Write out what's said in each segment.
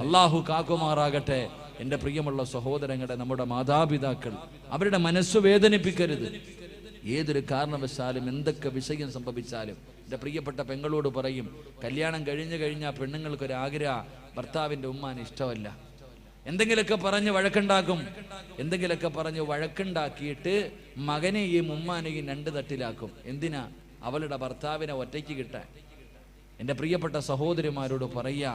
അള്ളാഹു കാക്കുമാറാകട്ടെ. എൻ്റെ പ്രിയമുള്ള സഹോദരങ്ങളെ, നമ്മുടെ മാതാപിതാക്കൾ അവരുടെ മനസ്സ് വേദനിപ്പിക്കരുത്. ഏതൊരു കാരണവശാലും എന്തൊക്കെ വിഷയം സംഭവിച്ചാലും എൻ്റെ പ്രിയപ്പെട്ട പെങ്ങളോട് പറയും, കല്യാണം കഴിഞ്ഞാൽ പെണ്ണുങ്ങൾക്കൊരാഗ്രഹം, ഭർത്താവിൻ്റെ ഉമ്മാന് ഇഷ്ടമല്ല. എന്തെങ്കിലുമൊക്കെ പറഞ്ഞ് വഴക്കുണ്ടാക്കിയിട്ട് മകനെയും ഉമ്മാനെയും രണ്ട് തട്ടിലാക്കും. എന്തിനാ? അവളുടെ ഭർത്താവിനെ ഒറ്റയ്ക്ക് കിട്ടാൻ. എൻ്റെ പ്രിയപ്പെട്ട സഹോദരിമാരോട് പറയാ,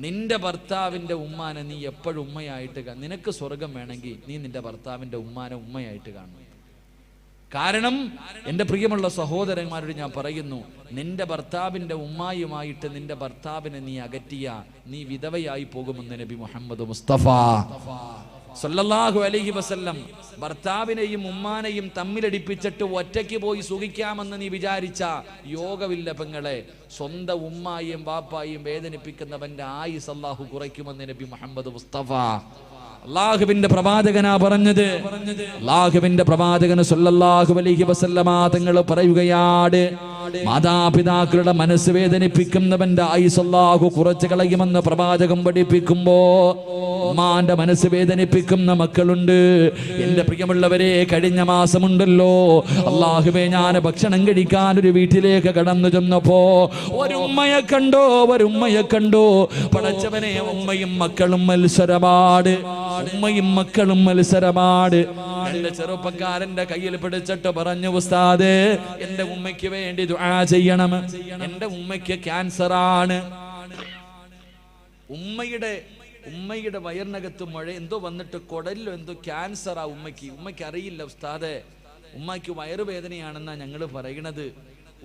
നിന്റെ ഭർത്താവിൻ്റെ ഉമ്മാനെ നീ എപ്പോഴും ഉമ്മയായിട്ട് നിനക്ക് സ്വർഗം വേണമെങ്കിൽ നീ നിന്റെ ഭർത്താവിൻ്റെ ഉമ്മാനെ ഉമ്മയായിട്ട് കാണണം. കാരണം എൻ്റെ പ്രിയമുള്ള സഹോദരന്മാരോട് ഞാൻ പറയുന്നു, നിന്റെ ഭർത്താവിൻ്റെ ഉമ്മായുമായിട്ട് നിന്റെ ഭർത്താവിനെ നീ അകറ്റിയ നീ വിധവയായി പോകുമെന്ന് നബി മുഹമ്മദ് മുസ്തഫ സല്ലല്ലാഹു അലൈഹി വസല്ലം. ഭർത്താവിനെയും ഉമ്മാനെയും തമ്മിലടിപ്പിച്ചിട്ട് ഒറ്റയ്ക്ക് പോയി സുഖിക്കാമെന്ന് നീ വിചാരിച്ച യോഗമില്ല പെങ്ങളെ. സ്വന്തം ഉമ്മായും ബാപ്പായും വേദനിപ്പിക്കുന്നവന്റെ ആയുസ് അല്ലാഹു കുറയ്ക്കുമെന്ന് നബി മുഹമ്മദ് മുസ്തഫ. അല്ലാഹുവിന്റെ പ്രവാചകനാ പറഞ്ഞത്. അല്ലാഹുവിന്റെ പ്രവാചകൻ സല്ലല്ലാഹു അലൈഹി വസല്ലമ തങ്ങൾ പറയുകയാണ്, മാതാപിതാക്കളുടെ മനസ്സ് വേദനിപ്പിക്കുന്നവന്റെ ആയുസ് അല്ലാഹു കുറച്ച് കളയുമെന്ന് പ്രവാചകൻ പഠിപ്പിക്കുമ്പോ, ഉമ്മാന്റെ മനസ്സ് വേദനിപ്പിക്കുന്ന മക്കളുണ്ട്. എന്റെ പ്രിയമുള്ളവരെ, കഴിഞ്ഞ മാസമുണ്ടല്ലോ, അല്ലാഹുവേ, ഞാൻ ഭക്ഷണം കഴിക്കാൻ ഒരു വീട്ടിലേക്ക് കടന്നു ചെന്നപ്പോ ഒരു ഉമ്മയെ കണ്ടോ. പടച്ചവനെ, ഉമ്മയും മക്കളും മത്സരമാണ്. എന്റെ ചെറുപ്പക്കാരന്റെ കയ്യിൽ പിടിച്ചിട്ട് പറഞ്ഞു, ഉസ്താദേ, എന്റെ ഉമ്മയ്ക്ക് വേണ്ടി ദുആ ചെയ്യണം, എന്റെ ഉമ്മയ്ക്ക് ക്യാൻസർ ആണ്. ഉമ്മയുടെ വയറിനകത്ത് മുഴ എന്തോ വന്നിട്ട് കുടലിലോ എന്തോ ക്യാൻസറാ ഉമ്മയ്ക്ക് അറിയില്ല ഉസ്താദേ, ഉമ്മയ്ക്ക് വയറുവേദനയാണെന്നാ ഞങ്ങൾ പറയണത്.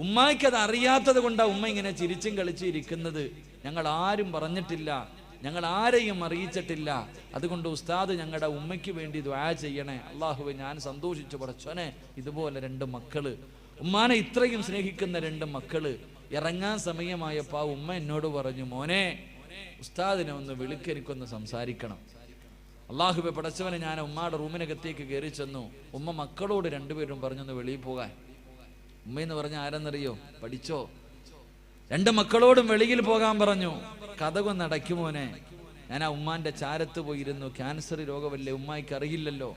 ഉമ്മയ്ക്ക് അത് അറിയാത്തത് കൊണ്ടാ ഉമ്മ ഇങ്ങനെ ചിരിച്ചും കളിച്ചും ഇരിക്കുന്നത്. ഞങ്ങൾ ആരും പറഞ്ഞിട്ടില്ല, ഞങ്ങൾ ആരെയും അറിയിച്ചിട്ടില്ല. അതുകൊണ്ട് ഉസ്താദ് ഞങ്ങളുടെ ഉമ്മയ്ക്ക് വേണ്ടി ദുആ ചെയ്യണേ. അല്ലാഹുവേ, ഞാൻ സന്തോഷിച്ചു പടച്ചോനെ, ഇതുപോലെ രണ്ട് മക്കള്, ഉമ്മാനെ ഇത്രയും സ്നേഹിക്കുന്ന രണ്ട് മക്കള്. ഇറങ്ങാൻ സമയമായപ്പോ ഉമ്മ എന്നോട് പറഞ്ഞു, മോനെ, ഉസ്താദിനെ ഒന്ന് വിളിക്ക്, എനിക്കൊന്ന് സംസാരിക്കണം. അല്ലാഹുവേ പടച്ചവനെ, ഞാൻ ഉമ്മയുടെ റൂമിനകത്തേക്ക് കയറി ചെന്നു. ഉമ്മ മക്കളോട് രണ്ടുപേരും പറഞ്ഞൊന്ന് വെളിയിൽ പോകാൻ. ഉമ്മയെന്ന് പറഞ്ഞ ആരെന്നറിയോ? പഠിച്ചോ. രണ്ട് മക്കളോടും വെളിയിൽ പോകാൻ പറഞ്ഞു. കഥകൊന്ന് അടയ്ക്കുമോനെ. ഞാൻ ആ ഉമ്മാന്റെ ചാരത്ത് പോയിരുന്നു. ക്യാൻസർ രോഗമല്ലേ, ഉമ്മായിക്ക് അറിയില്ലല്ലോ.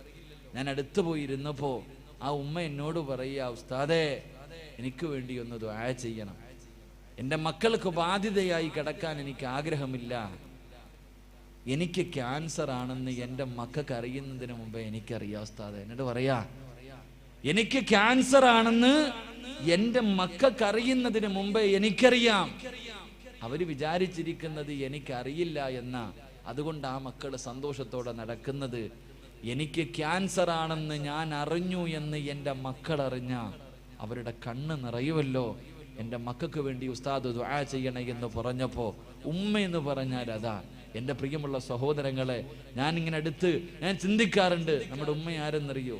ഞാൻ അടുത്ത് പോയിരുന്നപ്പോ ആ ഉമ്മ എന്നോട് പറയുക, ഉസ്താദേ, എനിക്ക് വേണ്ടി ഒന്ന് ദുആ ചെയ്യണം. എൻ്റെ മക്കൾക്ക് ബാധ്യതയായി കിടക്കാൻ എനിക്ക് ആഗ്രഹമില്ല. എനിക്ക് ക്യാൻസർ ആണെന്ന് എൻ്റെ മക്കൾക്ക് അറിയുന്നതിന് മുമ്പേ എനിക്കറിയാം ഉസ്താദേ. എന്നിട്ട് പറയാ, എനിക്ക് ക്യാൻസർ ആണെന്ന് എൻ്റെ മക്കൾക്ക് അറിയുന്നതിന് മുമ്പേ എനിക്കറിയാം. അവര് വിചാരിച്ചിരിക്കുന്നത് എനിക്കറിയില്ല എന്നാ. അതുകൊണ്ട് ആ മക്കൾ സന്തോഷത്തോടെ നടക്കുന്നത്. എനിക്ക് ക്യാൻസർ ആണെന്ന് ഞാൻ അറിഞ്ഞു എന്ന് എൻ്റെ മക്കൾ അറിഞ്ഞ അവരുടെ കണ്ണ് നിറയുമല്ലോ. എൻ്റെ മക്കൾക്ക് വേണ്ടി ഉസ്താദ് ദുആ ചെയ്യണേ എന്ന് പറഞ്ഞപ്പോ, ഉമ്മ എന്ന് പറഞ്ഞാൽ അതാ. എൻ്റെ പ്രിയമുള്ള സഹോദരങ്ങളെ, ഞാൻ ചിന്തിക്കാറുണ്ട്, നമ്മുടെ ഉമ്മ ആരെന്നറിയോ?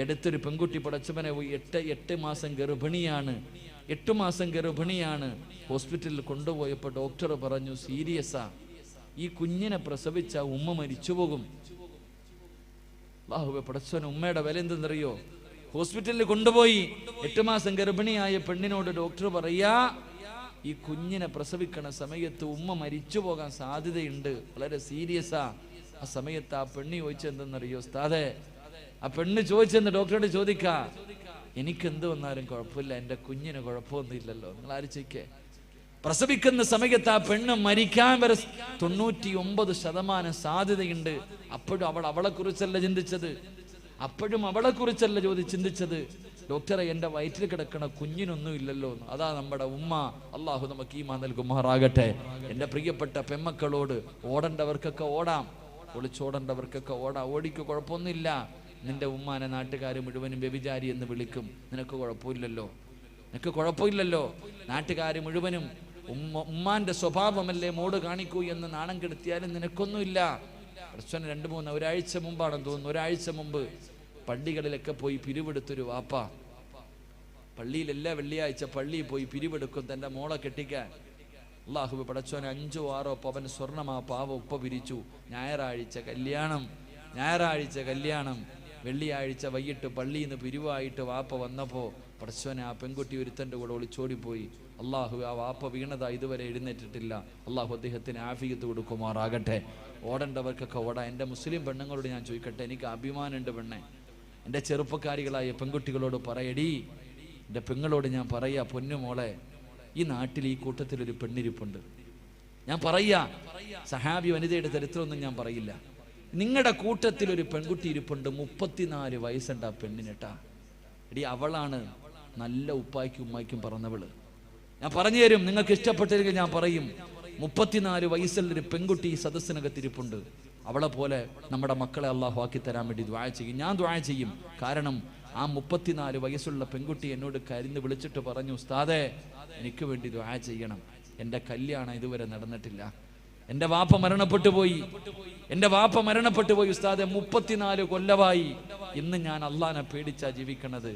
അടുത്തൊരു പെൺകുട്ടി പടച്ചവനെ 8 മാസം ഗർഭിണിയാണ്. 8 മാസം ഗർഭിണിയാണ്. ഹോസ്പിറ്റലിൽ കൊണ്ടുപോയപ്പോൾ ഡോക്ടർ പറഞ്ഞു, സീരിയസാ, ഈ കുഞ്ഞിനെ പ്രസവിച്ച ഉമ്മ മരിച്ചുപോകും. അല്ലാഹുവേ പടച്ചവനെ, ഉമ്മയുടെ വില എന്തെന്നറിയോ? ഹോസ്പിറ്റലിൽ കൊണ്ടുപോയി 8 മാസം ഗർഭിണിയായ പെണ്ണിനോട് ഡോക്ടർ പറയാ, ഈ കുഞ്ഞിനെ പ്രസവിക്കണ സമയത്ത് ഉമ്മ മരിച്ചു പോകാൻ സാധ്യതയുണ്ട്, വളരെ സീരിയസാ. ആ സമയത്ത് ആ പെണ്ണ് ചോദിച്ചെന്തെന്നറിയോ ഉസ്താദേ? ആ പെണ്ണ് ചോദിച്ചെന്ന് ഡോക്ടറോട് ചോദിക്കാ, എനിക്കെന്ത് വന്നാലും കുഴപ്പമില്ല, എൻ്റെ കുഞ്ഞിന് കുഴപ്പമൊന്നുമില്ലല്ലോ. നിങ്ങൾ ആലോചിക്കേ, പ്രസവിക്കുന്ന സമയത്ത് ആ പെണ്ണ് മരിക്കാൻ വരെ 99% സാധ്യതയുണ്ട്. അപ്പോഴും അവളെ കുറിച്ചല്ല ചിന്തിച്ചത്. ചിന്തിച്ചത് ഡോക്ടറെ, എൻ്റെ വയറ്റിൽ കിടക്കണ കുഞ്ഞിനൊന്നും ഇല്ലല്ലോ. അതാ നമ്മുടെ ഉമ്മ. അള്ളാഹു നമുക്ക് ഈമാൻ നൽകുമാറാകട്ടെ. എൻ്റെ പ്രിയപ്പെട്ട പെമ്മക്കളോട്, ഓടേണ്ടവർക്കൊക്കെ ഓടാം, ഒളിച്ചോടേണ്ടവർക്കൊക്കെ ഓടാം. ഓടിക്ക് കുഴപ്പമൊന്നുമില്ല. നിന്റെ ഉമ്മാനെ നാട്ടുകാർ മുഴുവനും വ്യഭിചാരി എന്ന് വിളിക്കും, നിനക്ക് കുഴപ്പമില്ലല്ലോ. നാട്ടുകാർ മുഴുവനും ഉമ്മാന്റെ സ്വഭാവമല്ലേ മോട് കാണിക്കൂ എന്ന് നാണം കെടുത്തിയാലും നിനക്കൊന്നുമില്ല. പ്രശ്നം 2-3 ഒരാഴ്ച മുമ്പാണെന്ന് തോന്നുന്നു. ഒരാഴ്ച മുമ്പ് പള്ളികളിലൊക്കെ പോയി പിരിവെടുത്തൊരു വാപ്പ, പള്ളിയിൽ എല്ലാ വെള്ളിയാഴ്ച പള്ളിയിൽ പോയി പിരിവെടുക്കും തൻ്റെ മോളെ കെട്ടിക്കാൻ. അല്ലാഹു പടച്ചോനെ 5-6 പവൻ സ്വർണ്ണമാ പാവ ഉപ്പ പിരിച്ചു. ഞായറാഴ്ച കല്യാണം. വെള്ളിയാഴ്ച വൈകിട്ട് പള്ളിയിൽ നിന്ന് പിരിവായിട്ട് വാപ്പ വന്നപ്പോൾ പടച്ചോനെ ആ പെൺകുട്ടി ഒരുത്തൻ്റെ കൂടെ ഒളിച്ചോടിപ്പോയി. അള്ളാഹു ആ വാപ്പ വീണതാ ഇതുവരെ എഴുന്നേറ്റിട്ടില്ല. അള്ളാഹു അദ്ദേഹത്തിന് ആഫിയത്ത് കൊടുക്കുമാറാകട്ടെ. ഓടേണ്ടവർക്കൊക്കെ ഓടാ. എൻ്റെ മുസ്ലിം പെണ്ണുങ്ങളോട് ഞാൻ ചോദിക്കട്ടെ, എനിക്ക് അഭിമാനമുണ്ട് പെണ്ണെ. എൻ്റെ ചെറുപ്പക്കാരികളായ പെൺകുട്ടികളോട് പറയടി, എൻ്റെ പെങ്ങളോട് ഞാൻ പറയാ, പൊന്നുമോളെ, ഈ നാട്ടിൽ ഈ കൂട്ടത്തിലൊരു പെണ്ണിരിപ്പുണ്ട്. ഞാൻ പറയാ, സഹാബി വനിതയുടെ ചരിത്രമൊന്നും ഞാൻ പറയില്ല. നിങ്ങളുടെ കൂട്ടത്തിലൊരു പെൺകുട്ടി ഇരിപ്പുണ്ട്, 34 വയസ്സുണ്ട് ആ പെണ്ണിനെട്ടാ. എടി, അവളാണ് നല്ല ഉപ്പായ്ക്കും ഉമ്മായ്ക്കും പറഞ്ഞവള്. ഞാൻ പറഞ്ഞു തരും, നിങ്ങൾക്ക് ഇഷ്ടപ്പെട്ടില്ലെങ്കിൽ ഞാൻ പറയും. 34 വയസ്സുള്ളൊരു പെൺകുട്ടി ഈ സദസ്സിനകത്തിരിപ്പുണ്ട്. അവളെ പോലെ നമ്മുടെ മക്കളെ അള്ളാഹു ആക്കി തരാൻ വേണ്ടി ദുആ ചെയ്യും. ഞാൻ ദുആ ചെയ്യും. കാരണം ആ 34 വയസ്സുള്ള പെൺകുട്ടി എന്നോട് കരഞ്ഞ് വിളിച്ചിട്ട് പറഞ്ഞു, ഉസ്താദേ, എനിക്ക് വേണ്ടി ദുആ ചെയ്യണം. എൻ്റെ കല്യാണം ഇതുവരെ നടന്നിട്ടില്ല. എൻ്റെ വാപ്പ മരണപ്പെട്ടു പോയി ഉസ്താദെ, 34 കൊല്ലമായി. ഇന്ന് ഞാൻ അള്ളാനെ പേടിച്ചാ ജീവിക്കണത്.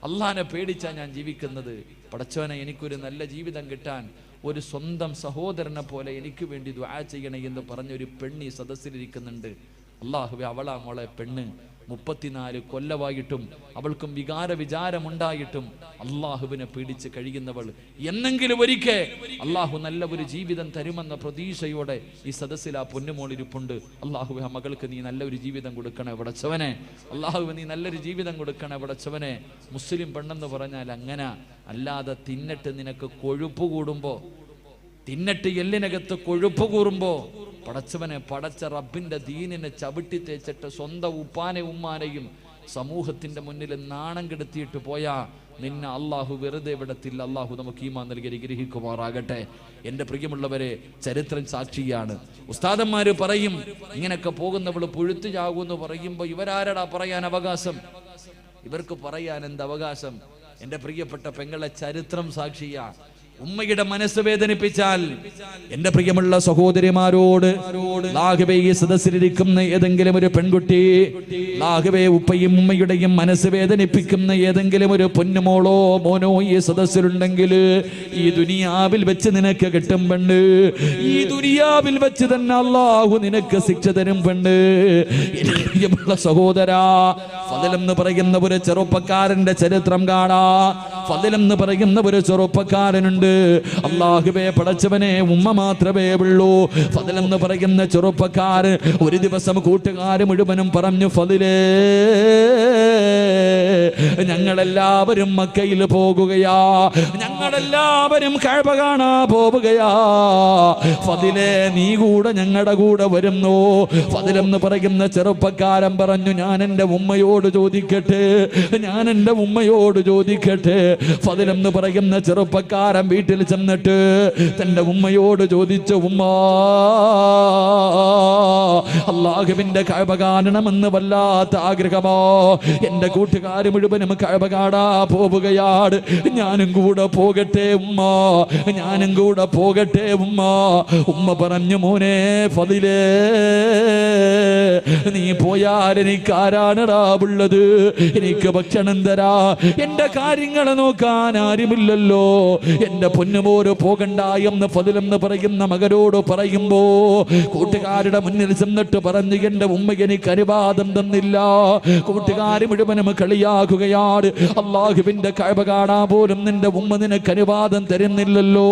അള്ളാനെ പേടിച്ചാ ഞാൻ ജീവിക്കുന്നത്. പടച്ചോനെ, എനിക്കൊരു നല്ല ജീവിതം കിട്ടാൻ ഒരു സ്വന്തം സഹോദരനെ പോലെ എനിക്ക് വേണ്ടി ദുആ ചെയ്യണേ എന്ന് പറഞ്ഞൊരു പെണ്ണി സദസ്സിലിരിക്കുന്നുണ്ട്. അള്ളാഹുവേ, അവളാ മോളെ പെണ്ണ്. 34 കൊല്ലമായിട്ടും അവൾക്കും വിചാരമുണ്ടായിട്ടും അള്ളാഹുവിനെ പേടിച്ച് കഴിയുന്നവൾ. എന്നെങ്കിലും ഒരിക്കൽ അള്ളാഹു നല്ല ഒരു ജീവിതം തരുമെന്ന പ്രതീക്ഷയോടെ ഈ സദസ്സിൽ ആ പൊന്നുമോളിരിപ്പുണ്ട്. അള്ളാഹുവെ, ആ മകൾക്ക് നീ നല്ലൊരു ജീവിതം കൊടുക്കണേ പടച്ചവനെ. അള്ളാഹുവെ, നീ നല്ലൊരു ജീവിതം കൊടുക്കണേ പടച്ചവനെ. മുസ്ലിം പെണ്ണെന്ന് പറഞ്ഞാൽ അങ്ങനെ അല്ലാതെ തിന്നിട്ട് നിനക്ക് കൊഴുപ്പ് കൂടുമ്പോ, തിന്നിട്ട് എല്ലിനകത്ത് കൊഴുപ്പ് കൂറുമ്പോ, പടച്ചവനെ, പടച്ച റബ്ബിന്റെ ദീനിനെ ചവിട്ടി തേച്ചിട്ട് സ്വന്തം ഉപ്പാനെ ഉമ്മാനെയും സമൂഹത്തിന്റെ മുന്നിൽ നാണം കെടുത്തിയിട്ട് പോയാ നിന്നെ അള്ളാഹു വെറുതെ വിടത്തില്ല. അള്ളാഹു നമുക്ക് ഈമാൻ നൽകി അനുഗ്രഹിക്കുമാറാകട്ടെ. എൻ്റെ പ്രിയമുള്ളവരെ, ചരിത്രം സാക്ഷിയാണ്. ഉസ്താദന്മാര് പറയും, ഇങ്ങനെയൊക്കെ പോകുന്നവള് പുഴുത്തു ചാകുമെന്ന് പറയുമ്പോ ഇവരാരടാ പറയാൻ അവകാശം? ഇവർക്ക് പറയാൻ എന്ത് അവകാശം? എൻ്റെ പ്രിയപ്പെട്ട പെങ്ങളെ, ചരിത്രം സാക്ഷിയാ. ഉമ്മയുടെ മനസ്സ് വേദനിപ്പിച്ചാൽ എന്റെ പ്രിയമുള്ള സഹോദരിമാരോട്, ലാഹുവേ, ഈ സദസ്സിലിരിക്കുന്ന ഏതെങ്കിലും ഒരു പെൺകുട്ടി, ലാഹുവേ, ഉപ്പയും ഉമ്മയുടെയും മനസ്സ് വേദനിപ്പിക്കുന്ന ഏതെങ്കിലും ഒരു പൊന്നുമോളോ മോനോ ഈ സദസ്സിലുണ്ടെങ്കിൽ ഈ ദുനിയാവിൽ വെച്ച് നിനക്ക് കിട്ടും പെണ്ണ്. ഈ ദുനിയാവിൽ വെച്ച് തന്നെ അള്ളാഹു നിനക്ക് ശിക്ഷ തരും പെണ്ണ്. എന്റെ പ്രിയമുള്ള സഹോദരാ, ഫദൽ എന്ന് പറയുന്ന ഒരു ചെറുപ്പക്കാരന്റെ ചരിത്രം കാണാ. ഫദൽ എന്ന് പറയുന്ന ഒരു ചെറുപ്പക്കാരനുണ്ട്. അല്ലാഹുവേ, പടച്ചവനെ, ഉമ്മ മാത്രമേ ഉള്ളൂ. ഫദൽ എന്ന് പറയുന്ന ചെറുപ്പക്കാരൻ ഒരു ദിവസം കൂട്ടുകാര് മുഴുവനും പറഞ്ഞു, ഫദലേ, ഞങ്ങളെല്ലാവരും മക്കയിൽ പോകുകയാ, ഞങ്ങളെല്ലാവരും കഅബ കാണാ പോവുകയാ. ഫദലേ, നീ കൂടെ ഞങ്ങളുടെ കൂടെ വരുന്നു. ഫദൽ എന്ന് പറയുന്ന ചെറുപ്പക്കാരൻ പറഞ്ഞു, ഞാൻ എൻ്റെ ഉമ്മയോട് ചോദിക്കട്ടെ. ഫദൽ എന്ന് പറയുന്ന ചെറുപ്പക്കാരൻ വീട്ടിൽ ചെന്നിട്ട് തന്റെ ഉമ്മയോട് ചോദിച്ചു, ഉമ്മ, അല്ലാഹുവിന്റെ കഅബ കാണണമെന്ന് വല്ലാത്ത ആഗ്രഹമോ. എന്റെ കൂട്ടുകാർ മുഴുവനും കഅബ കാണാ പോവുകയാണ്, ഞാനും കൂടെ പോകട്ടെ ഉമ്മ, ഞാനും കൂടെ പോകട്ടെ ഉമ്മ. ഉമ്മ പറഞ്ഞു, മോനെ ഫദിലേ, നീ പോയാൽ എനിക്ക് ആരാണടാ ഉള്ളത്? എനിക്ക് ഭക്ഷണം തരാ, എന്റെ കാര്യങ്ങൾ നോക്കാൻ ആരുമില്ലല്ലോ. എന്റെ പൊന്നുമോര് പോകണ്ട എന്ന് ഫദൽ എന്ന് പറയുന്ന മകനോട് പറയുമ്പോ കൂട്ടുകാരുടെ മുന്നിൽ ചെന്നിട്ട് പറഞ്ഞു, എന്റെ ഉമ്മ എനിക്ക് അനുവാദം തന്നില്ല. കൂട്ടുകാർ മുഴുവനും കളിയാക്കുകയാണ്. അല്ലാഹുവിന്റെ കഅബ കാണാൻ പോലും നിന്റെ ഉമ്മ നിനക്ക് അനുവാദം തരുന്നില്ലല്ലോ.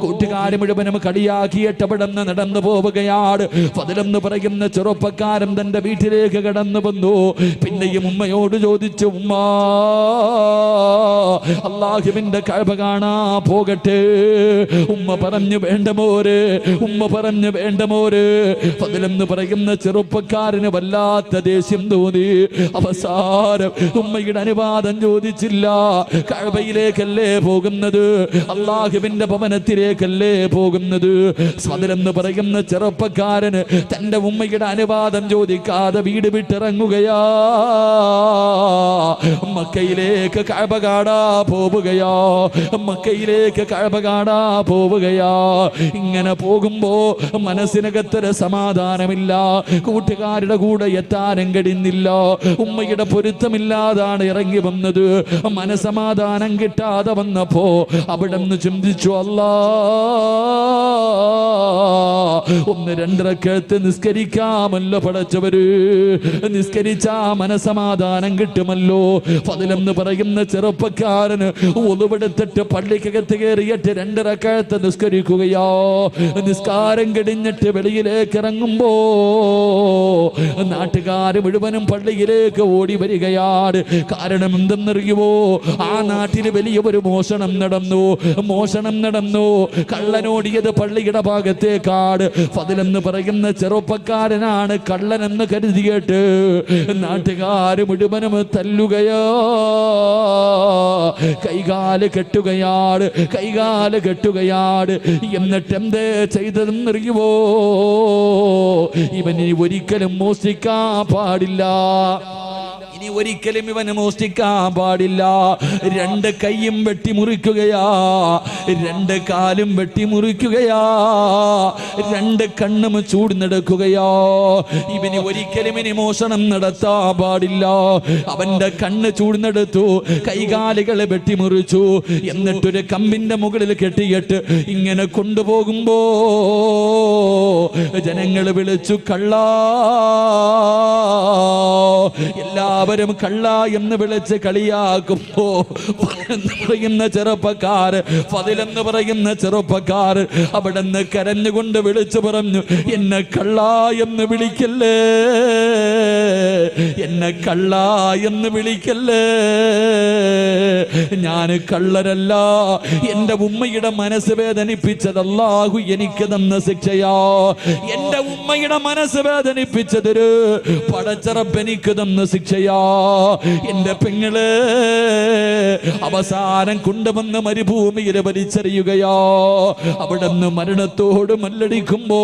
കൂട്ടുകാർ മുഴുവനും കളിയാക്കിയിട്ട് അവിടെ നിന്ന് നടന്നു പോവുകയാണ്. ഫദൽ എന്ന് പറയുന്ന ചെറുപ്പക്കാരൻ തന്റെ വീട്ടിലേക്ക് കടന്നു വന്നു. പിന്നെയും ഉമ്മയോട് ചോദിച്ചു, ഉമ്മ, അല്ലാഹുവിന്റെ കഅബ കാണാ പോകട്ടെ? ഉമ്മ പറഞ്ഞു, വേണ്ട മോര്. ഫദൽ എന്ന് പറയുന്ന ചെറുപ്പക്കാരന് വല്ലാത്ത ദേഷ്യം തോന്നി. അവസാനം ഉമ്മയുടെ അനുവാദം ചോദിച്ചില്ല. കഅബയിലേക്കല്ലേ പോകുന്നത്, അല്ലാഹുവിന്റെ ഭവനത്തിലേക്കല്ലേ പോകുന്നത്. ഫദൽ എന്ന് പറയുന്ന ചെറുപ്പക്കാരന് തന്റെ ഉമ്മയുടെ അനുവാദം ചോദിക്കാതെ വീട് വിട്ടിറങ്ങുകയാ. മക്കയിലേക്ക് കഅബ കാണാ പോവുകയാ. ഇങ്ങനെ പോകുമ്പോ മനസ്സിനകത്തൊരു സമാധാനമില്ല. കൂട്ടുകാരുടെ കൂടെ എത്താനും കഴിയുന്നില്ല. ഉമ്മയുടെ പൊരുത്തമില്ലാതാണ് ഇറങ്ങി വന്നത്. മനസമാധാനം കിട്ടാതെ വന്നപ്പോ അവിടെ നിന്ന് ചിന്തിച്ചു, അല്ലാ, ഒന്ന് 2 റക്അത്ത് നിസ്കരിക്കാമല്ലോ പടച്ചവനെ. പടച്ചവര്. നിസ്കരിച്ച മനസമാധാനം കിട്ടുമല്ലോ. ഫദ്ലെന്ന് പറയുന്ന ചെറുപ്പക്കാരന് ഒളിവെടുത്തിട്ട് പള്ളിക്കകത്ത് കയറിയിട്ട് 2 റക്അത്ത് നിസ്കരിക്കുകയോ. നിസ്കാരം കഴിഞ്ഞിട്ട് വെളിയിലേക്ക് ഇറങ്ങുമ്പോ നാട്ടുകാർ മുഴുവനും പള്ളിയിലേക്ക് ഓടി വരികയാണ്. കാരണം എന്തെന്നറിയുമോ? ആ നാട്ടിൽ വലിയ ഒരു മോഷണം നടന്നു. കള്ളനോടിയത് പള്ളിയുടെ ഭാഗത്തേക്കാട്. ഫദ്ലെന്ന് പറയുന്ന ചെറുപ്പക്കാരനാണ് കള്ളനെന്ന് കരുതിയിട്ട് നാട്ടുകാർ മുഴുവനും തല്ലുകയോ, കൈകാല് കെട്ടുകയാണ്. എന്നിട്ട് എന്തേ ചെയ്തതെന്നറിയുമോ? ഇവന് ഒരിക്കലും മോഷ്ടിക്കാൻ പാടില്ല. ഒരിക്കലും ഇവന് മോഷ്ടിക്കാൻ പാടില്ല. 2 കൈയും വെട്ടിമുറിക്കുകയാ, 2 കാലും വെട്ടിമുറിക്കുകയാ, 2 കണ്ണും ചൂടുന്നെടുക്കുകയോ. ഇവന് ഒരിക്കലും ഇനി മോഷണം നടത്താൻ പാടില്ല. അവന്റെ കണ്ണ് ചൂടുന്നെടുത്തു, കൈകാലുകളെ വെട്ടിമുറിച്ചു. എന്നിട്ടൊരു കമ്പിന്റെ മുകളിൽ കെട്ടിയിട്ട് ഇങ്ങനെ കൊണ്ടുപോകുമ്പോ ജനങ്ങൾ വിളിച്ചു കള്ളാ. എല്ലാവരും കള്ള എന്ന് വിളിച്ച് കളിയാക്കുമ്പോ പറയുന്ന ചെറുപ്പക്കാർ, ഫദ്ലെന്ന് പറയുന്ന ചെറുപ്പക്കാർ അവിടെ നിന്ന് കരഞ്ഞുകൊണ്ട് വിളിച്ചു പറഞ്ഞു, എന്നെ കള്ള എന്ന് വിളിക്കല്ലേ, എന്നെ കള്ള എന്ന് വിളിക്കല്ലേ. ഞാൻ കള്ളരല്ല. എന്റെ ഉമ്മയുടെ മനസ്സ് വേദനിപ്പിച്ചത് അല്ലാഹു എനിക്ക് തന്ന ശിക്ഷയാ. എന്റെ ഉമ്മയുടെ മനസ്സ് വേദനിപ്പിച്ചതൊരു പടച്ചറപ്പ് എനിക്ക് തന്ന ശിക്ഷയാ. എന്റെ പെങ്ങള് അവസാനം കൊണ്ടുവന്ന് മരുഭൂമിയിൽ വലിച്ചെറിയുകയോ. അവിടെ നിന്ന് മരണത്തോട് മല്ലടിക്കുമ്പോ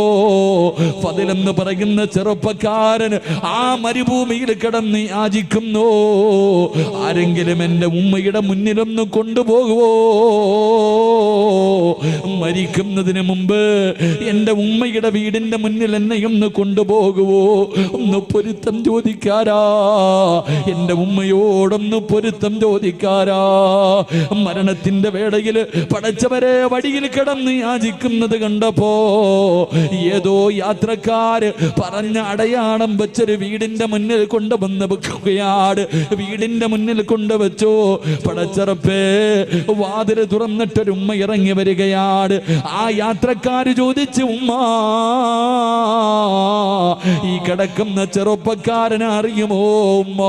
ഫദ്ലെന്ന് പറയുന്ന ചെറുപ്പക്കാരൻ ആ മരുഭൂമിയിൽ കിടന്ന് യാചിക്കുന്നു, ആരെങ്കിലും എന്റെ ഉമ്മയുടെ മുന്നിലൊന്ന് കൊണ്ടുപോകുവോ? മരിക്കുന്നതിന് മുമ്പ് എന്റെ ഉമ്മയുടെ വീടിന്റെ മുന്നിൽ എന്നെ ഒന്ന് കൊണ്ടുപോകുവോ? ഒന്ന് പൊരുത്തം ചോദിക്കാരാ, എന്റെ ഉമ്മയോടൊന്ന് പൊരുത്തം ചോദിക്കാരാ. മരണത്തിന്റെ വേളയിൽ പടച്ചവരെ വഴിയിൽ കിടന്ന് യാചിക്കുന്നത് കണ്ടപ്പോ ഏതോ യാത്രക്കാര് പറഞ്ഞ അടയാളം വെച്ചൊരു വീടിന്റെ മുന്നിൽ കൊണ്ടുവന്ന് വെക്കുകയാണ്. വീടിന്റെ മുന്നിൽ കൊണ്ടുവച്ചു. പടച്ചറപ്പേ, വാതിൽ തുറന്നിട്ടൊരു ഉമ്മ ഇറങ്ങി വരികയാണ്. ആ യാത്രക്കാര് ചോദിച്ചു, ഉമ്മ ഈ കിടക്കുന്ന ചെറുപ്പക്കാരനെ അറിയുമോ ഉമ്മ?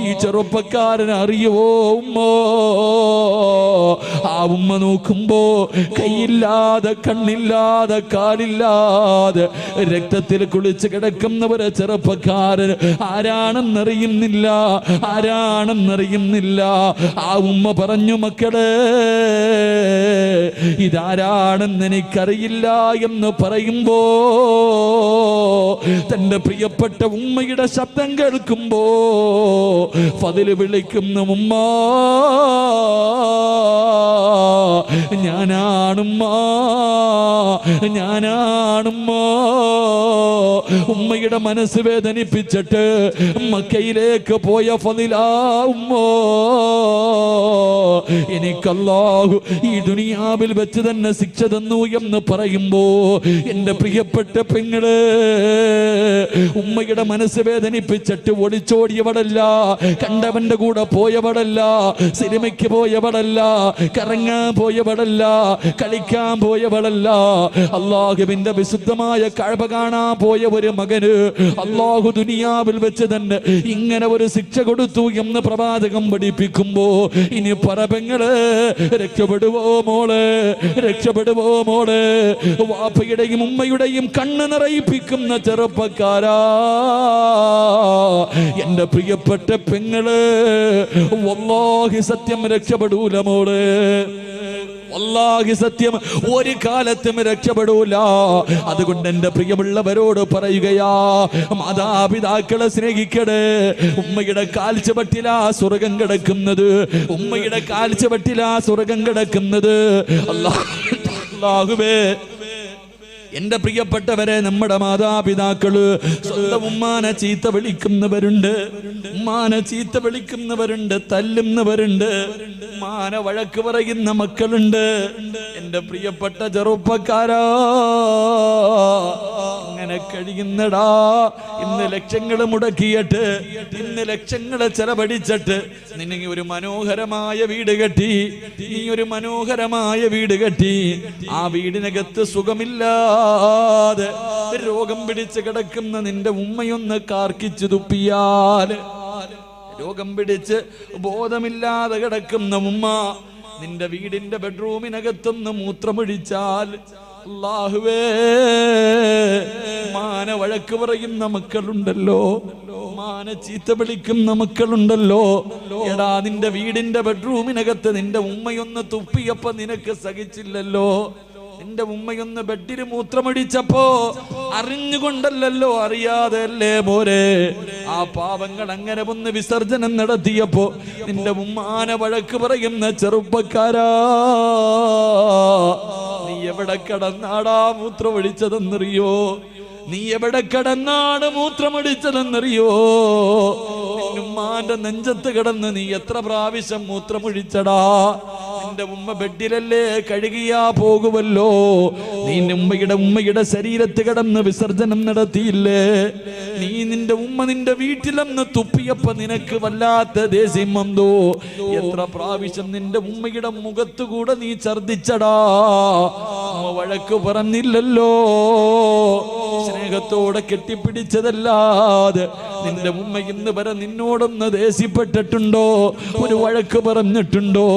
ഈ ചെറുപ്പക്കാരനെ അറിയുമോ ഉമ്മ? ആ ഉമ്മ നോക്കുമ്പോ കൈയില്ലാതെ, കണ്ണില്ലാതെ, കാലില്ലാതെ രക്തത്തിൽ കുളിച്ച് കിടക്കുന്ന ഒരു ചെറുപ്പക്കാരൻ. ആരാണെന്നറിയുന്നില്ല. ആ ഉമ്മ പറഞ്ഞു, മക്കളെ ഇതാരാണെന്ന് എനിക്കറിയില്ല എന്ന് പറയുമ്പോ തന്റെ പ്രിയപ്പെട്ട ഉമ്മയുടെ ശബ്ദം കേൾക്കുമ്പോ ഫദ്ല് വിളിക്കുന്നു, ഉമ്മ ഞാനാണുമ്മ. ഉമ്മയുടെ മനസ്സ് വേദനിപ്പിച്ചിട്ട് മക്കയിലേക്ക് പോയ ഫദ്ലാ ഉമ്മ. എനിക്കല്ലാഹു ഈ ദുനിയാവിൽ വെച്ച് തന്നെ ശിക്ഷ തന്നു എന്ന് പറയുമ്പോ എന്റെ പ്രിയപ്പെട്ട പെങ്ങള് ഉമ്മയുടെ മനസ്സ് വേദനിപ്പിച്ചിട്ട് ഒളിച്ചോടിയവളല്ല, കണ്ടവന്റെ കൂടെ പോയവളല്ല, സിനിമയ്ക്ക് പോയവളല്ല, കറങ്ങാൻ പോയവളല്ല, കളിക്കാൻ പോയവളല്ല. അല്ലാഹുവിന്റെ വിശുദ്ധമായ കഅബ കാണാൻ പോയ ഒരു മകന് അല്ലാഹു ദുനിയാവിൽ വെച്ച് തന്നെ ഇങ്ങനെ ഒരു ശിക്ഷ കൊടുത്തു എന്ന് പ്രവാചകം പഠിപ്പിക്കുമ്പോ ഇനി പറപെങ്ങള് രക്ഷപ്പെടുവോ മോളെ, രക്ഷപ്പെടുവോ മോളെ? വാപ്പയുടെയും ഉമ്മയുടെയും കണ്ണ് നിറയിപ്പിക്കുന്ന ചെറുപ്പക്കാരാ, എന്റെ പ്രിയപ്പെട്ട പെങ്ങള്, വല്ലാഹി സത്യം രക്ഷപ്പെടൂല മോളെ. വല്ലാഹി സത്യം ഒരു കാലത്തും രക്ഷപ്പെടൂല. അതുകൊണ്ട് എന്റെ പ്രിയമുള്ളവരോട് പറയുകയാ, മാതാപിതാക്കളെ സ്നേഹിക്കണേ. ഉമ്മയുടെ കാൽച്ചുവട്ടിലാ സ്വർഗം കിടക്കുന്നത്, ഉമ്മയുടെ കാൽച്ചുവട്ടിലാ സ്വർഗം കിടക്കുന്നത്. അല്ലാഹുവേ, എന്റെ പ്രിയപ്പെട്ടവരെ, നമ്മുടെ മാതാപിതാക്കള് സ്വന്തം ഉമ്മാനെ ചീത്ത വിളിക്കുന്നവരുണ്ട്, ഉമ്മാനെ ചീത്ത വിളിക്കുന്നവരുണ്ട്, തല്ലുന്നവരുണ്ട്, ഉമ്മാനെ വഴക്ക് പറയുന്ന മക്കളുണ്ട്. എന്റെ പ്രിയപ്പെട്ട ചെറുപ്പക്കാരാ, അങ്ങനെ കഴിയുന്നടാ. ഇന്ന് ലക്ഷങ്ങൾ മുടക്കിയിട്ട്, ഇന്ന് ലക്ഷങ്ങൾ ചെലവഴിച്ചിട്ട് നീ ഒരു മനോഹരമായ വീട് കെട്ടി, നീ ഒരു മനോഹരമായ വീട് കെട്ടി. ആ വീടിനകത്ത് സുഖമില്ലാതെ രോഗം പിടിച്ച് കിടക്കുന്ന നിന്റെ ഉമ്മയൊന്ന് കാർക്കിച്ചു തുപ്പിയാൽ, രോഗം പിടിച്ച് ബോധമില്ലാതെ കിടക്കുന്ന ഉമ്മ നിന്റെ വീടിന്റെ ബെഡ്റൂമിനകത്തൊന്ന് മൂത്രമൊഴിച്ചാൽ, അല്ലാഹുവേ, മാന വഴക്ക് പറയുന്ന മക്കളുണ്ടല്ലോ, മാന ചീത്ത വിളിക്കുന്ന മക്കളുണ്ടല്ലോ. എടാ, നിന്റെ വീടിന്റെ ബെഡ്റൂമിനകത്ത് നിന്റെ ഉമ്മയൊന്ന് തുപ്പിയപ്പോ നിനക്ക് സഹിച്ചില്ലല്ലോ. നിന്റെ ഉമ്മയൊന്ന് ബെഡിൽ മൂത്രമൊഴിച്ചപ്പോ അറിഞ്ഞുകൊണ്ടല്ലോ, അറിയാതെ അല്ലേ പോരെ. ആ പാവങ്ങൾ അങ്ങനെ ഒന്ന് വിസർജനം നടത്തിയപ്പോ നിന്റെ ഉമ്മാനെ വഴക്ക് പറയുന്ന ചെറുപ്പക്കാരാ, നീ എവിടെ കിടന്നാടാ മൂത്രമൊഴിച്ചതെന്നറിയോ? നീ എവിടെ കിടന്നാണ് മൂത്രമൊഴിച്ചതെന്നറിയോ? ഉമ്മാന്റെ നെഞ്ചത്ത് കിടന്ന് നീ എത്ര പ്രാവശ്യം മൂത്രമൊഴിച്ചടാ? നിന്റെ ഉമ്മ ബെഡിലല്ലേ കഴുകിയാ പോകുമല്ലോ. നീ ഉമ്മയുടെ ശരീരത്ത് കിടന്ന് വിസർജനം നടത്തിയില്ലേ? നീ നിന്റെ ഉമ്മ നിന്റെ വീട്ടിലെന്ന് തുപ്പിയപ്പോ നിനക്ക് വല്ലാത്ത ദേഷ്യം വന്നോ? എത്ര പ്രാവശ്യം നിന്റെ ഉമ്മയുടെ മുഖത്തുകൂടെ നീ ഛർദിച്ചടാ? ഉമ്മ വഴക്ക് പറഞ്ഞില്ലല്ലോ. സ്നേഹത്തോടെ കെട്ടിപ്പിടിച്ചതല്ലാതെ നിന്റെ ഉമ്മ ഇന്ന് വരെ നിന്നോടൊന്ന് ദേഷ്യപ്പെട്ടിട്ടുണ്ടോ? ഒരു വഴക്ക് പറഞ്ഞിട്ടുണ്ടോ?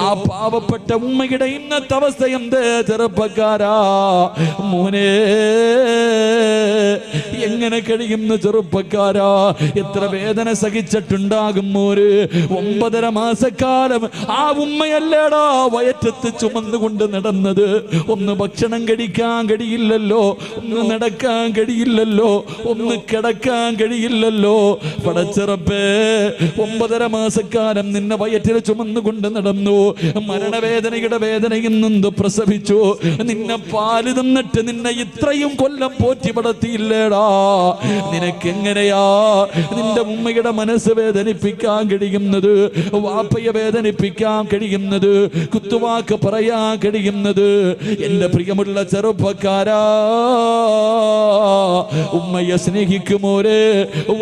ആ പാവപ്പെട്ട ഉമ്മയുടെ ഇന്നത്തെ അവസ്ഥ എന്തേ ചെറുപ്പക്കാരാ? മോനെ, എങ്ങനെ കഴിയുന്ന ചെറുപ്പക്കാരാ? എത്ര വേദന സഹിച്ചിട്ടുണ്ടാകും മോര്. 9.5 മാസക്കാലം ആ ഉമ്മയല്ലേടാ വയറ്റത്ത് ചുമന്നുകൊണ്ട് നടന്നത്. ഒന്ന് ഭക്ഷണം കഴിക്കാൻ കഴിയില്ലല്ലോ, ഒന്ന് നടക്കാൻ കഴിയില്ലല്ലോ, ഒന്ന് കിടക്കാൻ കഴിയില്ലല്ലോ. പടച്ചിറപ്പേ, 9.5 മാസക്കാലം നിന്നെ വയറ്റിൽ ചുമന്നുകൊണ്ട് നടന്നു. മരണവേദനയുടെ വേദനയിൽ നിന്ന് പ്രസവിച്ചു. നിന്നെ പാല് തന്നിട്ട് നിന്നെ ഇത്രയും കൊല്ലം പോറ്റി വളർത്തിയില്ലേടാ. നിനക്കെങ്ങനെയാ നിന്റെ ഉമ്മയുടെ മനസ്സ് വേദനിപ്പിക്കാൻ കഴിയുന്നത്? വാപ്പയെ വേദനിപ്പിക്കാൻ കഴിയുന്നത്? കുത്തുവാക്ക് പറയാൻ കഴിയുന്നത്? എന്റെ പ്രിയമുള്ള ചെറുപ്പക്കാരാ, ഉമ്മയെ സ്നേഹിക്കുമോരെ,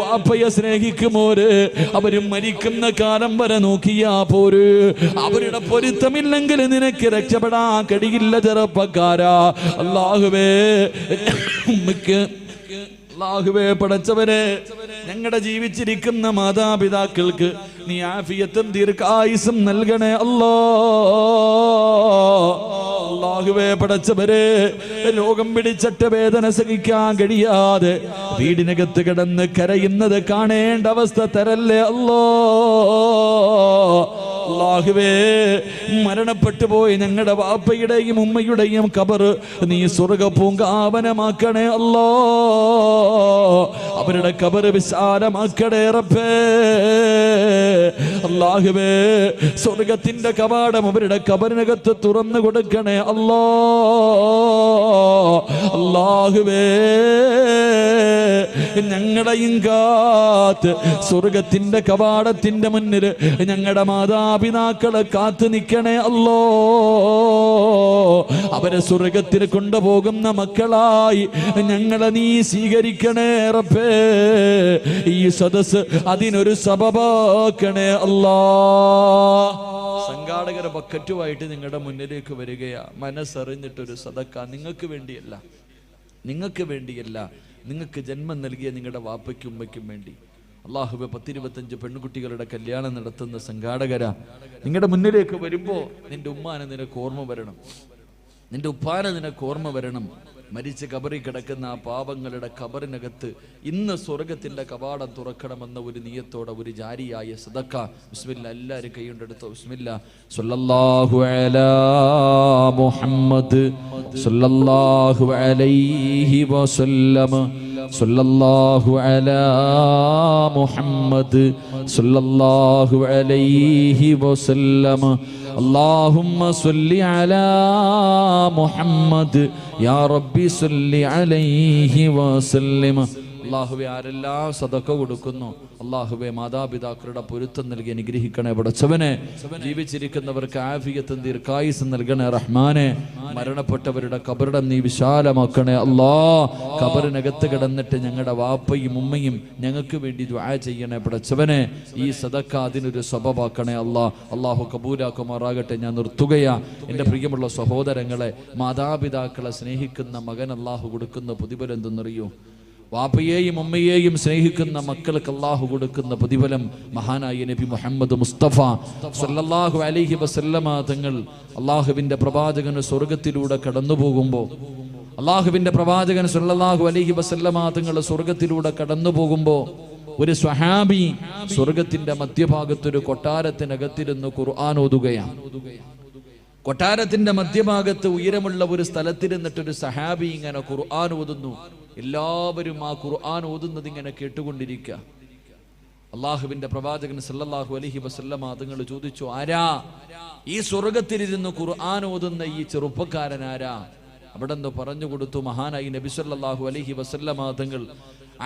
വാപ്പയെ സ്നേഹിക്കുമോരെ. അവര് മരിക്കുന്ന കാലം വരെ നോക്കിയാ പോര്. അവരുടെ പൊരുത്തമില്ലെങ്കിൽ നിനക്ക് രക്ഷപ്പെടാൻ കഴിയില്ല ചെറുപ്പക്കാരാ. അല്ലാഹുവേ, ഉമ്മക്ക് അല്ലാഹുവേ, പടച്ചവനെ, ഞങ്ങളുടെ ജീവിച്ചിരിക്കുന്ന മാതാപിതാക്കൾക്ക് നീ ആഫിയത്തും ദീർഘായുസ്സും നൽകണേ അല്ലാ. അല്ലാഹുവേ, പടച്ചവരെ, രോഗം പിടിച്ചിട്ട് വേദന സഹിക്കാൻ കഴിയാതെ വീടിനകത്ത് കിടന്ന് കരയുന്നത് കാണേണ്ട അവസ്ഥ തരല്ലേ അല്ലാ. അല്ലാഹുവേ, മരണപ്പെട്ടു പോയി ഞങ്ങളുടെ വാപ്പയുടെയും ഉമ്മയുടെയും ഖബർ നീ സ്വർഗ്ഗ പൂങ്കാവനമാക്കണേ അല്ലാ. അവരുടെ ഖബർ വിശാലമാക്കണേ റബ്ബേ. അല്ലാഹുവേ, സ്വർഗ്ഗത്തിന്റെ കവാടം അവരുടെ ഖബറിനകത്ത് തുറന്നു കൊടുക്കണേ അല്ലാ. അല്ലാഹുവേ, ഞങ്ങളെയും കാത്ത് സ്വർഗ്ഗത്തിന്റെ കവാടത്തിന്റെ മുന്നിൽ ഞങ്ങളുടെ മാതാപിതാക്കളെ കാത്തു നിൽക്കണേ അല്ലോ. അവരെ സ്വർഗ്ഗത്തിൽ കൊണ്ടുപോകുന്ന മക്കളായി ഞങ്ങളെ നീ സ്വീകരിക്കണേ റബ്ബേ. ഈ സദസ് അതിനൊരു സബബാക്കണേ അല്ലാ. സംഘാടകർ ബക്കറ്റുമായിട്ട് നിങ്ങളുടെ മുന്നിലേക്ക് വരികയാ. മനസ്സറിഞ്ഞിട്ടൊരു സദക്ക നിങ്ങൾക്ക് വേണ്ടിയല്ല, നിങ്ങൾക്ക് വേണ്ടിയല്ല, നിങ്ങൾക്ക് ജന്മം നൽകിയ നിങ്ങളുടെ വാപ്പയ്ക്കും ഉമ്മയ്ക്കും വേണ്ടി. അല്ലാഹുവേ, 10-25 പെൺകുട്ടികളുടെ കല്യാണം നടത്തുന്ന സംഘാടകരാ, നിങ്ങളുടെ മുന്നിലേക്ക് വരുമ്പോൾ നിന്റെ ഉമ്മാനെ നിനക്ക് ഓർമ്മ വരണം, നിന്റെ ഉപ്പാനെ നിനക്ക് ഓർമ്മ വരണം. മരിച്ച് കബറിൽ കിടക്കുന്ന ആ പാപങ്ങളുടെ ഖബറിനകത്ത് ഇന്ന് സ്വർഗത്തിന്റെ കവാടം തുറക്കണമെന്ന ഒരു നിയത്തോടെ ഒരു ജാരിയായ സദക്ക. ബിസ്മില്ല, എല്ലാവരും കൈകൊണ്ടെടുത്തോ. ബിസ്മില്ല. സല്ലല്ലാഹു അലാ മുഹമ്മദ് സല്ലല്ലാഹു അലൈഹി വസല്ലം. സല്ലല്ലാഹു അലാ മുഹമ്മദ് സല്ലല്ലാഹു അലൈഹി വസല്ലം. اللهم صل على محمد يا ربي صل عليه وسلم. അള്ളാഹുവെ ആരെല്ലാം സദഖ കൊടുക്കുന്നു അള്ളാഹുവെ മാതാപിതാക്കളുടെ പൊരുത്തം നൽകി അനുഗ്രഹിക്കണേ പടച്ചവനെ. ജീവിച്ചിരിക്കുന്നവർക്ക് ആഫിയത്തും ദീർഘായുസ്സും നൽകണേ റഹ്മാനെ. മരണപ്പെട്ടവരുടെ ഖബറിടം നീ വിശാലമാക്കണേ അല്ലാ. ഖബറിനകത്ത് കിടന്നിട്ട് ഞങ്ങളുടെ വാപ്പയും ഉമ്മയും ഞങ്ങൾക്ക് വേണ്ടി ദുആ ചെയ്യണേ പടച്ചവനെ. ഈ സദഖ അതിനൊരു സബബാക്കണേ അല്ലാ. അള്ളാഹു കബൂലാക്കുമാറാകട്ടെ. ഞാൻ നിർത്തുകയാ. എൻ്റെ പ്രിയമുള്ള സഹോദരങ്ങളെ, മാതാപിതാക്കളെ സ്നേഹിക്കുന്ന മകൻ അള്ളാഹു കൊടുക്കുന്ന പ്രതിഫലം എന്തെന്നറിയോ? വാപ്പയെയും ഉമ്മയെയും സ്നേഹിക്കുന്ന മക്കൾക്ക് അള്ളാഹു കൊടുക്കുന്ന പ്രതിഫലം മഹാനായ നബി മുഹമ്മദ് മുസ്തഫ സല്ലല്ലാഹു അലൈഹി വസല്ലമ തങ്ങൾ അള്ളാഹുവിൻ്റെ പ്രവാചകന് സ്വർഗത്തിലൂടെ കടന്നു പോകുമ്പോൾ, അള്ളാഹുവിൻ്റെ പ്രവാചകൻ സല്ലല്ലാഹു അലൈഹി വസല്ലമ തങ്ങൾ സ്വർഗത്തിലൂടെ കടന്നു പോകുമ്പോൾ ഒരു സ്വഹാബി സ്വർഗത്തിന്റെ മധ്യഭാഗത്തൊരു കൊട്ടാരത്തിനകത്തിരുന്ന് ഖുർആൻ ഓതുകയാണ്. കൊട്ടാരത്തിന്റെ മധ്യഭാഗത്ത് ഉയരമുള്ള ഒരു സ്ഥലത്തിരുന്നിട്ടൊരു സഹാബി ഇങ്ങനെ ഖുർആൻ ഓതുന്നു. എല്ലാവരും ആ ഖുർആൻ ഓതുന്നത് ഇങ്ങനെ കേട്ടുകൊണ്ടിരിക്കുക. അള്ളാഹുവിന്റെ പ്രവാചകൻ സല്ലല്ലാഹു അലൈഹി വസല്ലമ തങ്ങൾ ചോദിച്ചു, ആരാ ഈ സ്വർഗത്തിലിരുന്ന് ഖുർആൻ ഓതുന്ന ഈ ചെറുപ്പക്കാരൻ ആരാ? അവിടെ നിന്ന് പറഞ്ഞു കൊടുത്തു മഹാനായി നബി സല്ലല്ലാഹു അലൈഹി വസല്ലമ തങ്ങൾ.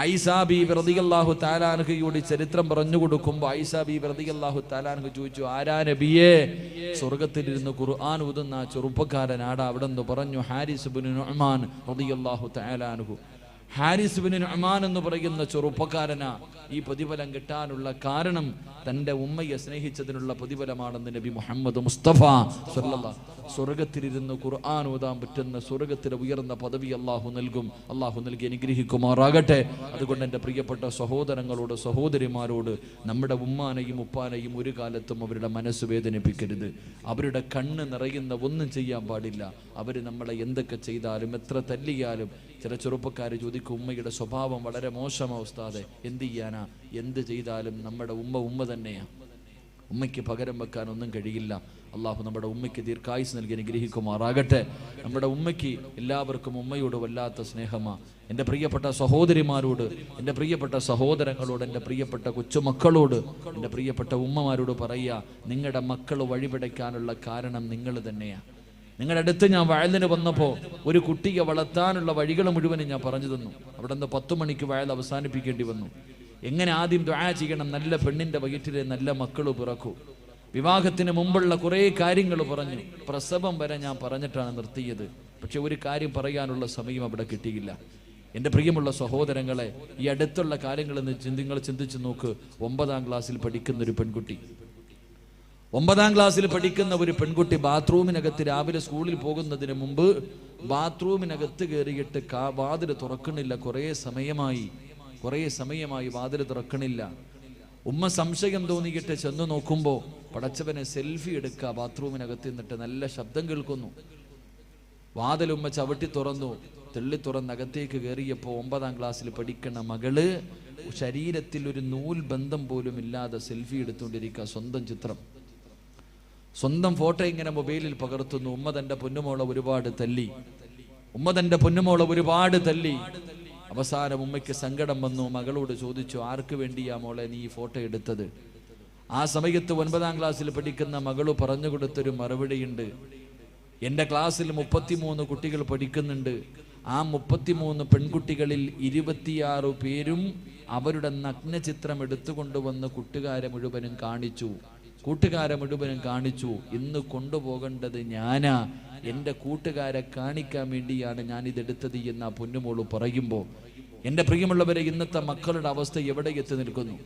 ആയിഷാ ബീബി റളിയല്ലാഹു തആല അൻഹയോട് ചരിത്രം പറഞ്ഞു കൊടുക്കുമ്പോൾ ആയിഷാ ബീബി റളിയല്ലാഹു തആല അൻഹ ചോദിച്ചു, ആരാ നബിയേ സ്വർഗത്തിലിരുന്ന് ഖുർആൻ ഓതുന്ന ചെറുപ്പക്കാരൻ ആടാ? അവിടെ നിന്ന് പറഞ്ഞു, ഹാരിസ് ഇബ്നു നുഅ്മാൻ റളിയല്ലാഹു തആല അൻഹു. ഹാരിസ് ഇബ്നു നുഅ്മാൻ എന്ന് പറയുന്ന ചെറുപ്പക്കാരനാ. ഈ പ്രതിഫലം കിട്ടാനുള്ള കാരണം തൻ്റെ ഉമ്മയെ സ്നേഹിച്ചതിനുള്ള പ്രതിഫലമാണെന്ന് നബി മുഹമ്മദ് മുസ്തഫ സല്ലല്ലാഹു. സ്വർഗത്തിലിരുന്ന് ഖുർആൻ ഓതാൻ പറ്റുന്ന സ്വർഗത്തിലെ ഉയർന്ന പദവി അള്ളാഹു നൽകും. അള്ളാഹു നൽകി അനുഗ്രഹിക്കുമാറാകട്ടെ. അതുകൊണ്ട് എൻ്റെ പ്രിയപ്പെട്ട സഹോദരങ്ങളോട് സഹോദരിമാരോട് നമ്മുടെ ഉമ്മാനെയും ഉപ്പാനെയും ഒരു കാലത്തും അവരുടെ മനസ്സ് വേദനിപ്പിക്കരുത്. അവരുടെ കണ്ണ് നിറയുന്ന ഒന്നും ചെയ്യാൻ പാടില്ല. അവർ നമ്മളെ എന്തൊക്കെ ചെയ്താലും എത്ര തല്ലിയാലും. ചില ചെറുപ്പക്കാർ ചോദിക്കും, ഉമ്മയുടെ സ്വഭാവം വളരെ മോശമാ ഉസ്താദെ, എന്ത് ചെയ്യാനാ? എന്ത് ചെയ്താലും നമ്മുടെ ഉമ്മ തന്നെയാണ്. ഉമ്മയ്ക്ക് പകരം വെക്കാൻ ഒന്നും കഴിയില്ല. അള്ളാഹു നമ്മുടെ ഉമ്മയ്ക്ക് ദീർഘായുസ് നൽകി അനുഗ്രഹിക്കുമാറാകട്ടെ. നമ്മുടെ ഉമ്മയ്ക്ക് എല്ലാവർക്കും ഉമ്മയോട് വല്ലാത്ത സ്നേഹമാണ്. എൻ്റെ പ്രിയപ്പെട്ട സഹോദരിമാരോട്, എൻ്റെ പ്രിയപ്പെട്ട സഹോദരങ്ങളോട്, എൻ്റെ പ്രിയപ്പെട്ട കൊച്ചുമക്കളോട്, എൻ്റെ പ്രിയപ്പെട്ട ഉമ്മമാരോട് പറയുക, നിങ്ങളുടെ മക്കൾ വഴിപിടയ്ക്കാനുള്ള കാരണം നിങ്ങൾ തന്നെയാണ്. നിങ്ങളുടെ അടുത്ത് ഞാൻ വയലിന് വന്നപ്പോൾ ഒരു കുട്ടിയെ വളർത്താനുള്ള വഴികൾ മുഴുവനും ഞാൻ പറഞ്ഞു തന്നു. അവിടെ നിന്ന് 10 മണിക്ക് വയൽ അവസാനിപ്പിക്കേണ്ടി വന്നു. എങ്ങനെ ആദ്യം ദുആ ചെയ്യണം, നല്ല പെണ്ണിൻ്റെ വയറ്റിലെ നല്ല മക്കൾ പിറക്കൂ. വിവാഹത്തിന് മുമ്പുള്ള കുറേ കാര്യങ്ങൾ പറഞ്ഞു. പ്രസവം വരെ ഞാൻ പറഞ്ഞിട്ടാണ് നിർത്തിയത്. പക്ഷെ ഒരു കാര്യം പറയാനുള്ള സമയം അവിടെ കിട്ടിയില്ല. എൻ്റെ പ്രിയമുള്ള സഹോദരങ്ങളെ, ഈ അടുത്തുള്ള കാര്യങ്ങൾ നിങ്ങൾ ചിന്തിച്ച് നോക്ക്. 9ാം ക്ലാസ്സിൽ പഠിക്കുന്ന ഒരു പെൺകുട്ടി, 9ാം ക്ലാസ്സിൽ പഠിക്കുന്ന ഒരു പെൺകുട്ടി ബാത്റൂമിനകത്ത് രാവിലെ സ്കൂളിൽ പോകുന്നതിന് മുമ്പ് ബാത്റൂമിനകത്ത് കയറിയിട്ട് വാതിൽ തുറക്കണില്ല. കുറേ സമയമായി വാതിൽ തുറക്കണില്ല. ഉമ്മ സംശയം തോന്നിയിട്ട് ചെന്ന് നോക്കുമ്പോൾ പടച്ചവനെ സെൽഫി എടുക്കുക. ബാത്റൂമിനകത്ത് നിന്നിട്ട് നല്ല ശബ്ദം കേൾക്കുന്നു. വാതിൽ ഉമ്മ ചവിട്ടി തുറന്നു. തെള്ളി തുറന്നകത്തേക്ക് കയറിയപ്പോൾ 9ാം ക്ലാസ്സിൽ പഠിക്കുന്ന മകള് ശരീരത്തിൽ ഒരു നൂൽ ബന്ധം പോലും ഇല്ലാതെ സെൽഫി എടുത്തുകൊണ്ടിരിക്കുക. സ്വന്തം ചിത്രം, സ്വന്തം ഫോട്ടോ ഇങ്ങനെ മൊബൈലിൽ പകർത്തുന്നു. ഉമ്മ തൻ്റെ പൊന്നുമോളെ ഒരുപാട് തല്ലി. അവസാനം ഉമ്മയ്ക്ക് സങ്കടം വന്നു. മകളോട് ചോദിച്ചു, ആർക്ക് വേണ്ടിയാ മോളെ നീ ഈ ഫോട്ടോ എടുത്തത്? ആ സമയത്ത് 9ാം ക്ലാസ്സിൽ പഠിക്കുന്ന മകള് പറഞ്ഞു കൊടുത്തൊരു മറുപടിയുണ്ട്. എൻ്റെ ക്ലാസ്സിൽ 33 കുട്ടികൾ പഠിക്കുന്നുണ്ട്. ആ 33 പെൺകുട്ടികളിൽ 26 പേരും അവരുടെ നഗ്നചിത്രം എടുത്തുകൊണ്ടുവന്ന് കൂട്ടുകാരെ മുഴുവനും കാണിച്ചു. ഇന്ന് കൊണ്ടുപോകേണ്ടത് ഞാനാ. എൻ്റെ കൂട്ടുകാരെ കാണിക്കാൻ വേണ്ടിയാണ് ഞാനിതെടുത്തത് എന്ന് ആ പൊന്നുമോള് പറയുമ്പോൾ, എൻ്റെ പ്രിയമുള്ളവരെ, ഇന്നത്തെ മക്കളുടെ അവസ്ഥ എവിടെ എത്തി നിൽക്കുന്നു?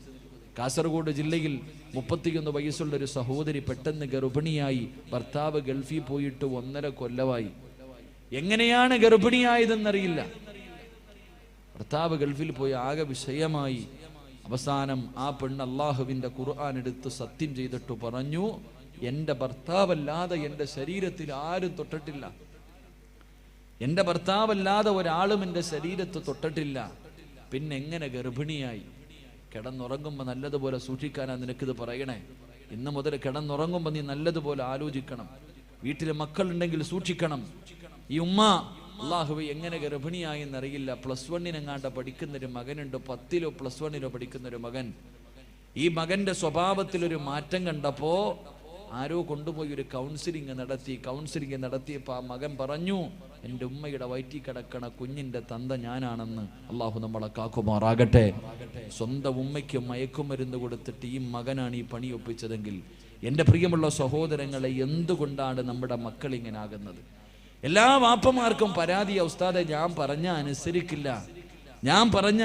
കാസർഗോഡ് ജില്ലയിൽ 31 വയസ്സുള്ളൊരു സഹോദരി പെട്ടെന്ന് ഗർഭിണിയായി. ഭർത്താവ് ഗൾഫിൽ പോയിട്ട് 1.5 കൊല്ലമായി. എങ്ങനെയാണ് ഗർഭിണിയായതെന്നറിയില്ല. ഭർത്താവ് ഗൾഫിൽ പോയി ആകെ വിഷയമായി. അവസാനം ആ പെണ്ണ് അള്ളാഹുവിൻ്റെ ഖുർആൻ എടുത്ത് സത്യം ചെയ്തിട്ട് പറഞ്ഞു, എൻ്റെ ഭർത്താവല്ലാതെ എൻ്റെ ശരീരത്തിൽ ആരും തൊട്ടിട്ടില്ല. എൻ്റെ ഭർത്താവല്ലാതെ ഒരാളും എൻ്റെ ശരീരത്ത് തൊട്ടിട്ടില്ല. പിന്നെ എങ്ങനെ ഗർഭിണിയായി? കിടന്നുറങ്ങുമ്പോൾ നല്ലതുപോലെ സൂക്ഷിക്കാനാണ് നിനക്കിത് പറയണേ. ഇന്ന് മുതൽ കിടന്നുറങ്ങുമ്പോൾ നീ നല്ലതുപോലെ ആലോചിക്കണം. വീട്ടിലെ മക്കളുണ്ടെങ്കിൽ സൂക്ഷിക്കണം. ഈ ഉമ്മ അള്ളാഹുവെ എങ്ങനെ ഗർഭിണിയായി എന്നറിയില്ല. +1 പഠിക്കുന്നൊരു മകനുണ്ട്. 10ലോ +1ലോ പഠിക്കുന്നൊരു മകൻ. ഈ മകന്റെ സ്വഭാവത്തിലൊരു മാറ്റം കണ്ടപ്പോൾ ആരോ കൊണ്ടുപോയി ഒരു കൗൺസിലിംഗ് നടത്തിയപ്പോൾ ആ മകൻ പറഞ്ഞു, എൻ്റെ ഉമ്മയുടെ വയറ്റിൽ കിടക്കണ കുഞ്ഞിൻ്റെ തന്ത ഞാനാണെന്ന്. അള്ളാഹു നമ്മളെ കാക്കുമാറാകട്ടെ. സ്വന്തം ഉമ്മയ്ക്ക് മയക്കുമരുന്ന് കൊടുത്തിട്ട് ഈ മകനാണ് ഈ പണി ഒപ്പിച്ചതെങ്കിൽ എൻ്റെ പ്രിയമുള്ള സഹോദരങ്ങളെ, എന്തുകൊണ്ടാണ് നമ്മുടെ മക്കൾ ഇങ്ങനെ ആകുന്നത്? എല്ലാ വാപ്പമാർക്കും പരാതിയാ, ഉസ്താദെ ഞാൻ പറഞ്ഞ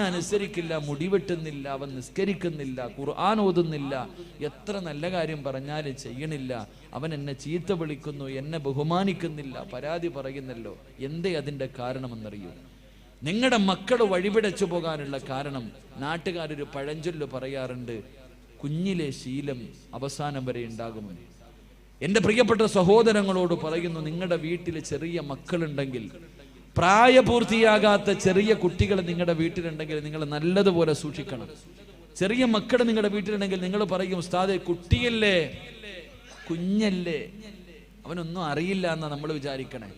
അനുസരിക്കില്ല, മുടിവെട്ടുന്നില്ല, അവൻ നിസ്കരിക്കുന്നില്ല, ഖുർആൻ ഓതുന്നില്ല, എത്ര നല്ല കാര്യം പറഞ്ഞാലും ചെയ്യണില്ല, അവൻ എന്നെ ചീത്ത വിളിക്കുന്നു, എന്നെ ബഹുമാനിക്കുന്നില്ല, പരാതി പറയുന്നല്ലോ. എന്തേ അതിൻ്റെ കാരണമെന്നറിയൂ? നിങ്ങളുടെ മക്കൾ വഴിപിടച്ചു പോകാനുള്ള കാരണം, നാട്ടുകാരൊരു പഴഞ്ചൊല്ല് പറയാറുണ്ട്, കുഞ്ഞിലെ ശീലം അവസാനം വരെ ഉണ്ടാകുമെന്ന്. എൻ്റെ പ്രിയപ്പെട്ട സഹോദരങ്ങളോട് പറയുന്നു, നിങ്ങളുടെ വീട്ടിൽ ചെറിയ മക്കളുണ്ടെങ്കിൽ, പ്രായപൂർത്തിയാകാത്ത ചെറിയ കുട്ടികൾ നിങ്ങളുടെ വീട്ടിലുണ്ടെങ്കിൽ നിങ്ങൾ നല്ലതുപോലെ സൂക്ഷിക്കണം. ചെറിയ മക്കൾ നിങ്ങളുടെ വീട്ടിലുണ്ടെങ്കിൽ നിങ്ങൾ പറയും, ഉസ്താദേ കുട്ടിയല്ലേ, കുഞ്ഞല്ലേ, അവനൊന്നും അറിയില്ല എന്നാ നമ്മൾ വിചാരിക്കണേ.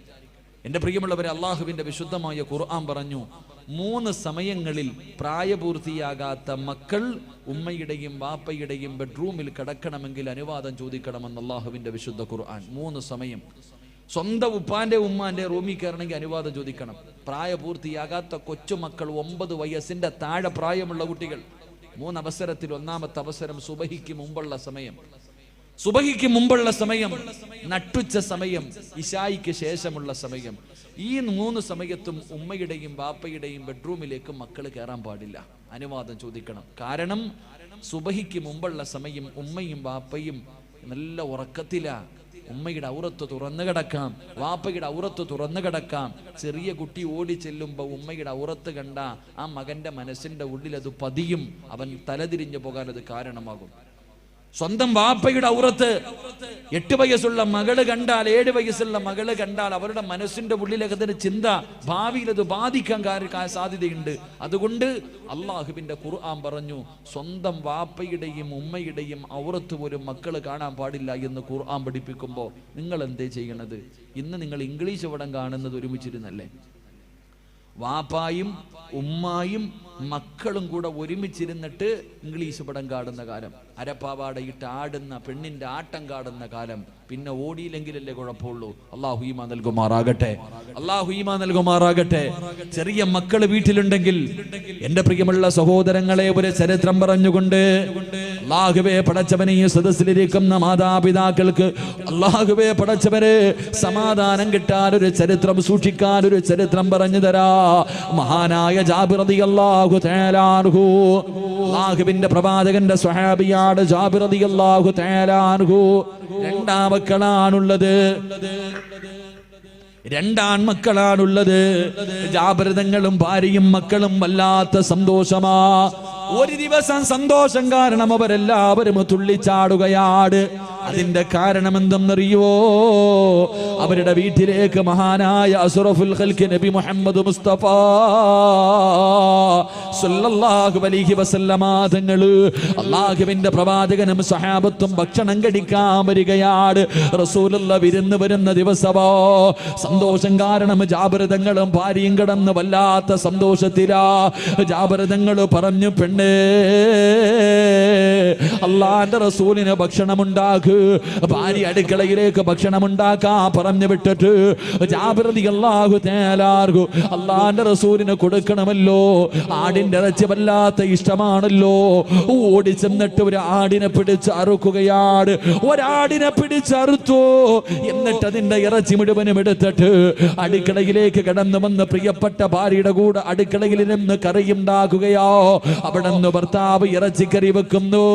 എൻ്റെ പ്രിയമുള്ളവരെ, അള്ളാഹുവിൻ്റെ വിശുദ്ധമായ ഖുർആൻ പറഞ്ഞു, 3 സമയങ്ങളിൽ പ്രായപൂർത്തിയാകാത്ത മക്കൾ ഉമ്മയുടെയും വാപ്പയുടെയും ബെഡ്റൂമിൽ കിടക്കണമെങ്കിൽ അനുവാദം ചോദിക്കണമെന്ന് അള്ളാഹുവിൻ്റെ വിശുദ്ധ ഖുർആൻ. 3 സമയം. സ്വന്തം ഉപ്പാന്റെ ഉമ്മാന്റെ റൂമിൽ കയറണമെങ്കിൽ അനുവാദം ചോദിക്കണം. പ്രായപൂർത്തിയാകാത്ത കൊച്ചുമക്കൾ, 9 വയസ്സിന്റെ താഴെ പ്രായമുള്ള കുട്ടികൾ, 3 അവസരത്തിൽ ഒന്നാമത്തെ അവസരം സുബഹിക്ക് മുമ്പുള്ള സമയം, നട്ടുച്ച സമയം, ഇശായിക്ക് ശേഷമുള്ള സമയം. ഈ 3 സമയത്തും ഉമ്മയുടെയും വാപ്പയുടെയും ബെഡ്റൂമിലേക്ക് മക്കൾ കയറാൻ പാടില്ല, അനുവാദം ചോദിക്കണം. കാരണം സുബഹിക്ക് മുമ്പുള്ള സമയം ഉമ്മയും വാപ്പയും നല്ല ഉറക്കത്തിലാ. ഉമ്മയുടെ ഔറത്ത് തുറന്നു കിടക്കാം, വാപ്പയുടെ ഔറത്ത് തുറന്നു കിടക്കാം. ചെറിയ കുട്ടി ഓടി ചെല്ലുമ്പോൾ ഉമ്മയുടെ ഔറത്ത് കണ്ട ആ മകന്റെ മനസ്സിന്റെ ഉള്ളിൽ അത് പതിയും, അവൻ തലതിരിഞ്ഞു പോകാൻ അത് കാരണമാകും. സ്വന്തം വാപ്പയുടെ ഔറത്ത് 8 വയസ്സുള്ള മകള് കണ്ടാൽ, 7 വയസ്സുള്ള മകള് കണ്ടാൽ അവരുടെ മനസ്സിന്റെ ഉള്ളിലേക്ക് അതിന് ചിന്ത, ഭാവിയിൽ അത് ബാധിക്കാൻ സാധ്യതയുണ്ട്. അതുകൊണ്ട് അള്ളാഹുവിന്റെ ഖുർആൻ പറഞ്ഞു, സ്വന്തം വാപ്പയുടെയും ഉമ്മയുടെയും ഔറത്ത് പോലും മക്കൾ കാണാൻ പാടില്ല എന്ന് ഖുർആൻ പഠിപ്പിക്കുമ്പോൾ നിങ്ങൾ എന്തേ ചെയ്യണത്? ഇന്ന് നിങ്ങൾ ഇംഗ്ലീഷ് പടം കാണുന്നത് ഒരുമിച്ചിരുന്നല്ലേ? വാപ്പായും ഉമ്മായും മക്കളും കൂടെ ഒരുമിച്ചിരുന്നിട്ട് ഇംഗ്ലീഷ് പടം കാണുന്ന കാലം, അരപ്പാവാടയിട്ട് ആടുന്ന പെണ്ണിന്റെ ആട്ടം കാണുന്ന കാലം. പിന്നെ ഓടിയില്ലെങ്കിലല്ലേ കുഴപ്പമുള്ളൂ. അല്ലാഹു ഈമാൻ നൽകുമാറാകട്ടെ. ചെറിയ മക്കള് വീട്ടിലുണ്ടെങ്കിൽ എന്റെ പ്രിയമുള്ള സഹോദരങ്ങളെ, ഒരു ചരിത്രം പറഞ്ഞുകൊണ്ട്, അല്ലാഹുവേ പടച്ചവനെ, ഈ സദസ്സിലിരിക്കുന്ന മാതാപിതാക്കൾക്ക് അല്ലാഹുവേ പടച്ചവരെ സമാധാനം കിട്ടാൻ ഒരു ചരിത്രം, സൂക്ഷിക്കാൻ ഒരു ചരിത്രം പറഞ്ഞു തരാ. മഹാനായ ജാബിർ റളിയല്ലാഹു തആല അൻഹു, അല്ലാഹുവിന്റെ പ്രവാചകന്റെ സ്വഹാബിയാണ് ജാബിർ റളിയല്ലാഹു തആല അൻഹു. 2 മക്കളാണുള്ളത്, 2 ആൺമക്കളാണുള്ളത്. ജാബിർ തങ്ങളും ഭാര്യയും മക്കളും വല്ലാത്ത സന്തോഷമാ. ഒരു ദിവസം സന്തോഷം കാരണം അവരെല്ലാവരും തുള്ളിച്ചാടുകയാണ്. അതിന്റെ കാരണം എന്തെന്നറിയോ? അവരുടെ വീട്ടിലേക്ക് മഹാനായ അസ്റഫുൽ ഖൽഖ് നബി മുഹമ്മദ് മുസ്തഫ സല്ലല്ലാഹു അലൈഹി വസല്ലമ തങ്ങൾ, അല്ലാഹുവിന്റെ പ്രവാചകനും സഹാബത്തും ഭക്ഷണം കഴിക്കാൻ വരികയാണ്. റസൂലുള്ള വിരുന്ന് വരുന്ന ദിവസമോ, സന്തോഷം കാരണം ജാബിർ തങ്ങളും ഭാര്യയും കിടന്ന് വല്ലാത്ത സന്തോഷത്തിലാ. ജാബിർ തങ്ങൾ പറഞ്ഞു, പെണ്ണേ, അല്ലാഹുവിന്റെ റസൂലിന് ഭക്ഷണമുണ്ടാക്കുക. ഭാര്യ അടുക്കളയിലേക്ക് ഭക്ഷണമുണ്ടാക്കാ പറഞ്ഞു വിട്ടിട്ട് ജാബിർ റളിയല്ലാഹു തആല അൻഹു അല്ലാഹുവിന്റെ റസൂലിന് കൊടുക്കണമല്ലോ. ആടിന്റെ ഇറച്ചി വല്ലാത്ത ഇഷ്ടമാണല്ലോ. ഓടി ചെന്നിട്ട് ഒരു ആടിനെ പിടിച്ച് അറുക്കുകയാണ്. ഒരാടിനെ പിടിച്ചറുത്തു. എന്നിട്ട് അതിന്റെ ഇറച്ചി മുഴുവനും എടുത്തിട്ട് അടുക്കളയിലേക്ക് കടന്നു വന്ന് പ്രിയപ്പെട്ട ഭാര്യയുടെ കൂടെ അടുക്കളയിൽ നിന്ന് കറിയുണ്ടാക്കുകയോ. അവിടെ നിന്ന് ഭർത്താവ് ഇറച്ചിക്കറി വെക്കുന്നു,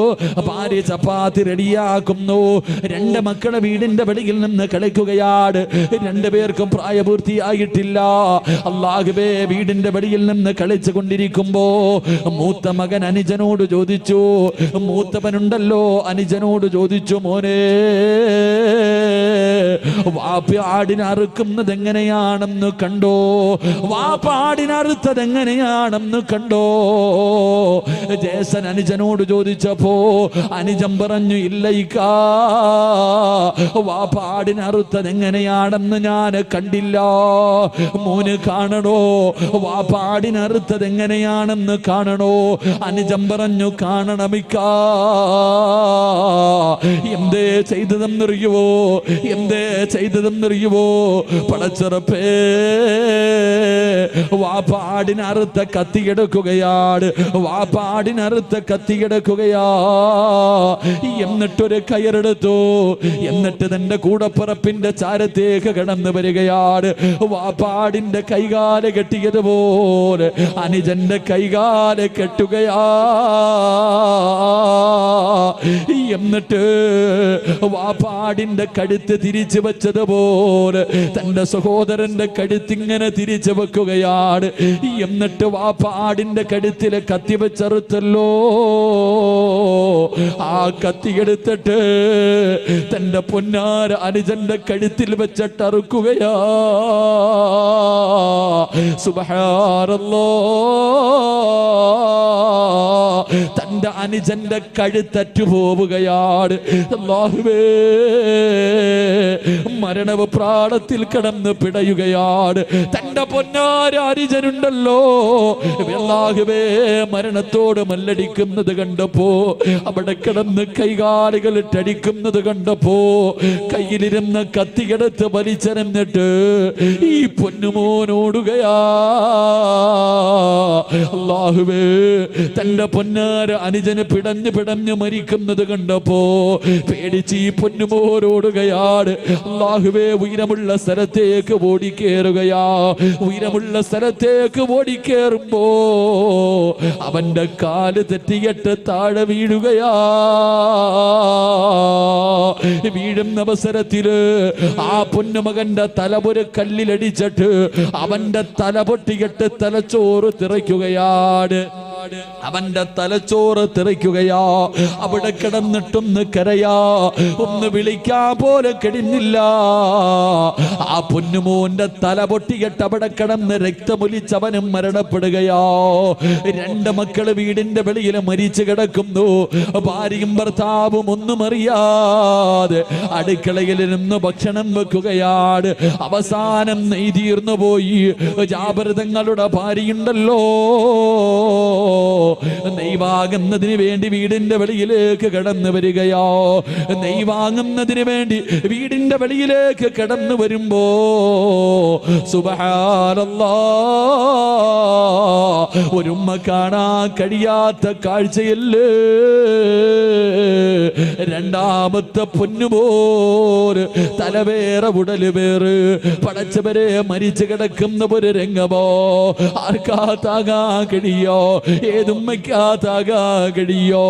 ഭാര്യ ചപ്പാത്തി റെഡിയാക്കുന്നു. 2 മക്കളെ വീടിന്റെ വെളിയിൽ നിന്ന് കളിക്കുകയാണ്. 2 പേർക്കും പ്രായപൂർത്തിയായിട്ടില്ല. അല്ലാഹുവേ, വീടിന്റെ വെളിയിൽ നിന്ന് കളിച്ചു കൊണ്ടിരിക്കുമ്പോ മൂത്ത മകൻ അനുജനോട് ചോദിച്ചു, മൂത്തവനുണ്ടല്ലോ, അനുജനോട് ചോദിച്ചു, മോനെ, വാപ്പ ആടിനെ അറുക്കുന്നത് എങ്ങനെയാണെന്ന് കണ്ടോ? വാപ്പ ആടിനെ അറുത്തത് എങ്ങനെയാണെന്ന് കണ്ടോ? ജേസൻ അനുജനോട് ചോദിച്ചപ്പോ അനുജൻ പറഞ്ഞു, ഇല്ലയിക്കാ, വാപ്പ ആടിനെ അറുത്തത് എങ്ങനെയാണെന്ന് ഞാൻ കണ്ടില്ല. മോന് കാണണോ വാപ്പ ആടിനെ അറുത്തത് എങ്ങനെയാണ് എങ്ങനെയാണെന്ന് കാണണോ? അനുജൻ പറഞ്ഞു കാണണമിക്കാ. എന്തേ ചെയ്തതെന്നറിയുവോ? എന്തേ ചെയ്തതെന്നറിയുവോ? പടച്ചറപ്പേ, വാപ്പാടിനറുത്ത കത്തിയെടുക്കുകയാണ്, വാപ്പാടിനറുത്ത കത്തിയെടുക്കുകയാ. എന്നിട്ടൊരു കയറെടുത്തു, എന്നിട്ട് തന്റെ കൂടപ്പുറപ്പിന്റെ ചാരത്തേക്ക് കടന്നു വരികയാണ്. വാപ്പാടിന്റെ കൈകാല് കെട്ടിയതുപോലെ അനുജന്റെ കൈകാല് കെട്ടുകയാ. എന്നിട്ട് വാപ്പാടിന്റെ കഴുത്ത് തിരിച്ചു വെച്ചതുപോലെ തന്റെ സഹോദരന്റെ കഴുത്തിങ്ങനെ തിരിച്ചു വെക്കുകയാണ്. എന്നിട്ട് വാപ്പാടിന്റെ കഴുത്തിലെ കത്തി വെച്ചറുത്തല്ലോ, ആ കത്തി എടുത്തിട്ട് തന്റെ പൊന്നാര അനുജന്റെ കഴുത്തിൽ വെച്ചിട്ടറുക്കുകയാ. സുബ്ഹാനല്ലാഹ്, തന്റെ അനുജന്റെ കഴുത്തറ്റു പോവുകയാണ്. അല്ലാഹുവേ, മരണവ് പ്രാണത്തിൽ കിടന്ന് പിടയുകയാണ്. തന്റെ പൊന്നാര അനുജനുണ്ടല്ലോ, അല്ലാഹുവേ, മരണത്തോട് മല്ലടിക്കുന്നത് കണ്ടപ്പോ, അവിടെ കിടന്ന് കൈകാലുകൾ ഇട്ടടിക്കുന്നത് കണ്ടപ്പോ കയ്യിലിരുന്ന കത്തിയെടുത്ത് വലിച്ചെറിഞ്ഞിട്ട് ഈ പൊന്നുമോനോടുകയാ. അല്ലാഹുവേ, തന്റെ പൊന്നാര അനുജന് പിടഞ്ഞു പിടഞ്ഞു മരിക്കുന്നത് കണ്ടപ്പോ പേടിച്ച് ഈ പൊന്നുമോനോടുകയാണ്. അല്ലാഹുവേ, ഉയരമുള്ള സ്ഥലത്തേക്ക് ഓടിക്കേറുകയാ. ഉയരമുള്ള സ്ഥലത്തേക്ക് ഓടിക്കേറുമ്പോ അവന്റെ കാല് തെറ്റിയിട്ട് താഴെ വീഴുകയാ. വീഴുന്ന അവസരത്തില് ആ പൊന്നുമകന്റെ തലപൊരു കല്ലിലടിച്ചിട്ട് അവന്റെ തല പൊട്ടിയിട്ട് തലച്ചോറ് തിറയ്ക്കുകയാണ്. അവന്റെ തലച്ചോറ് തെറിക്കുകയാ. അവിടെ കിടന്നിട്ടൊന്ന് കരയാ, ഒന്ന് വിളിക്കാൻ പോലെ കഴിഞ്ഞില്ല. ആ പൊന്നുമോന്റെ തല പൊട്ടിയിട്ട് അവിടെ കിടന്ന് രക്തമൊലിച്ചവനും മരണപ്പെടുകയാ. രണ്ട് മക്കള് വീടിന്റെ വെളിയിൽ മരിച്ചു കിടക്കുന്നു. ഭാര്യയും ഭർത്താവും ഒന്നും അറിയാതെ അടുക്കളയിൽ നിന്ന് ഭക്ഷണം വെക്കുകയാണ്. അവസാനം നെയ്തീർന്നു പോയി. ജാബിർ ഭാര്യയുണ്ടല്ലോ, നെയ്വാങ്ങുന്നതിന് വേണ്ടി വീടിന്റെ വെളിയിലേക്ക് കടന്നു വരികയോ. നെയ്വാങ്ങുന്നതിന് വേണ്ടി വീടിന്റെ വെളിയിലേക്ക് കടന്നു വരുമ്പോ സുബ്ഹാനല്ലാഹ്, ഒരുമ്മ കാണാൻ കഴിയാത്ത കാഴ്ചയല്ലേ. രണ്ടാമത്തെ പൊന്നുപോര് തലവേറെ ഉടല് വേറ് പടച്ചവരെ മരിച്ചു കിടക്കുന്ന ഒരു രംഗമോ ആർക്കാ താങ്ങാൻ കഴിയോ? ഏതുമ്മയ്ക്കാതാകാൻ കഴിയോ?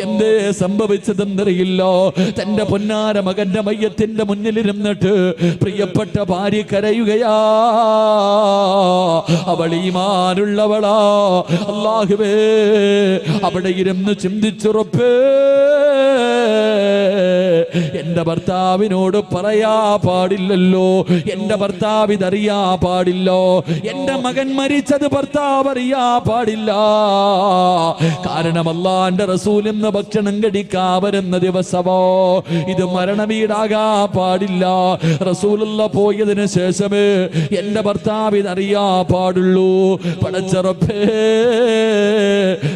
എന്തേ സംഭവിച്ചതെന്നറിയില്ലോ. തന്റെ പൊന്നാര മകന്റെ മയ്യത്തിന്റെ മുന്നിലിരുന്നിട്ട് പ്രിയപ്പെട്ട ഭാര്യ കരയുകയാ. അവൾ ഈമാനുള്ളവളാ. അല്ലാഹുവേ, അവിടെ ഇരുന്ന് ചിന്തിച്ചുറപ്പേ, എന്റെ ഭർത്താവിനോട് പറയാ പാടില്ലല്ലോ, എന്റെ ഭർത്താവ് ഇതറിയാ പാടില്ലോ, എന്റെ മകൻ മരിച്ചത് ഭർത്താവ് അറിയാ പാടില്ല. കാരണം അല്ലാഹുവിന്റെ റസൂൽ ഇന്ന് ഭക്ഷണം കഴിക്കാൻ വരുന്ന ദിവസമോ ഇത് മരണവീടാകാ പാടില്ല. റസൂലുള്ള പോയതിനു ശേഷമേ എന്റെ ഭർത്താവ് ഇതറിയാ പാടുള്ളൂ. പടച്ചറപ്പേ,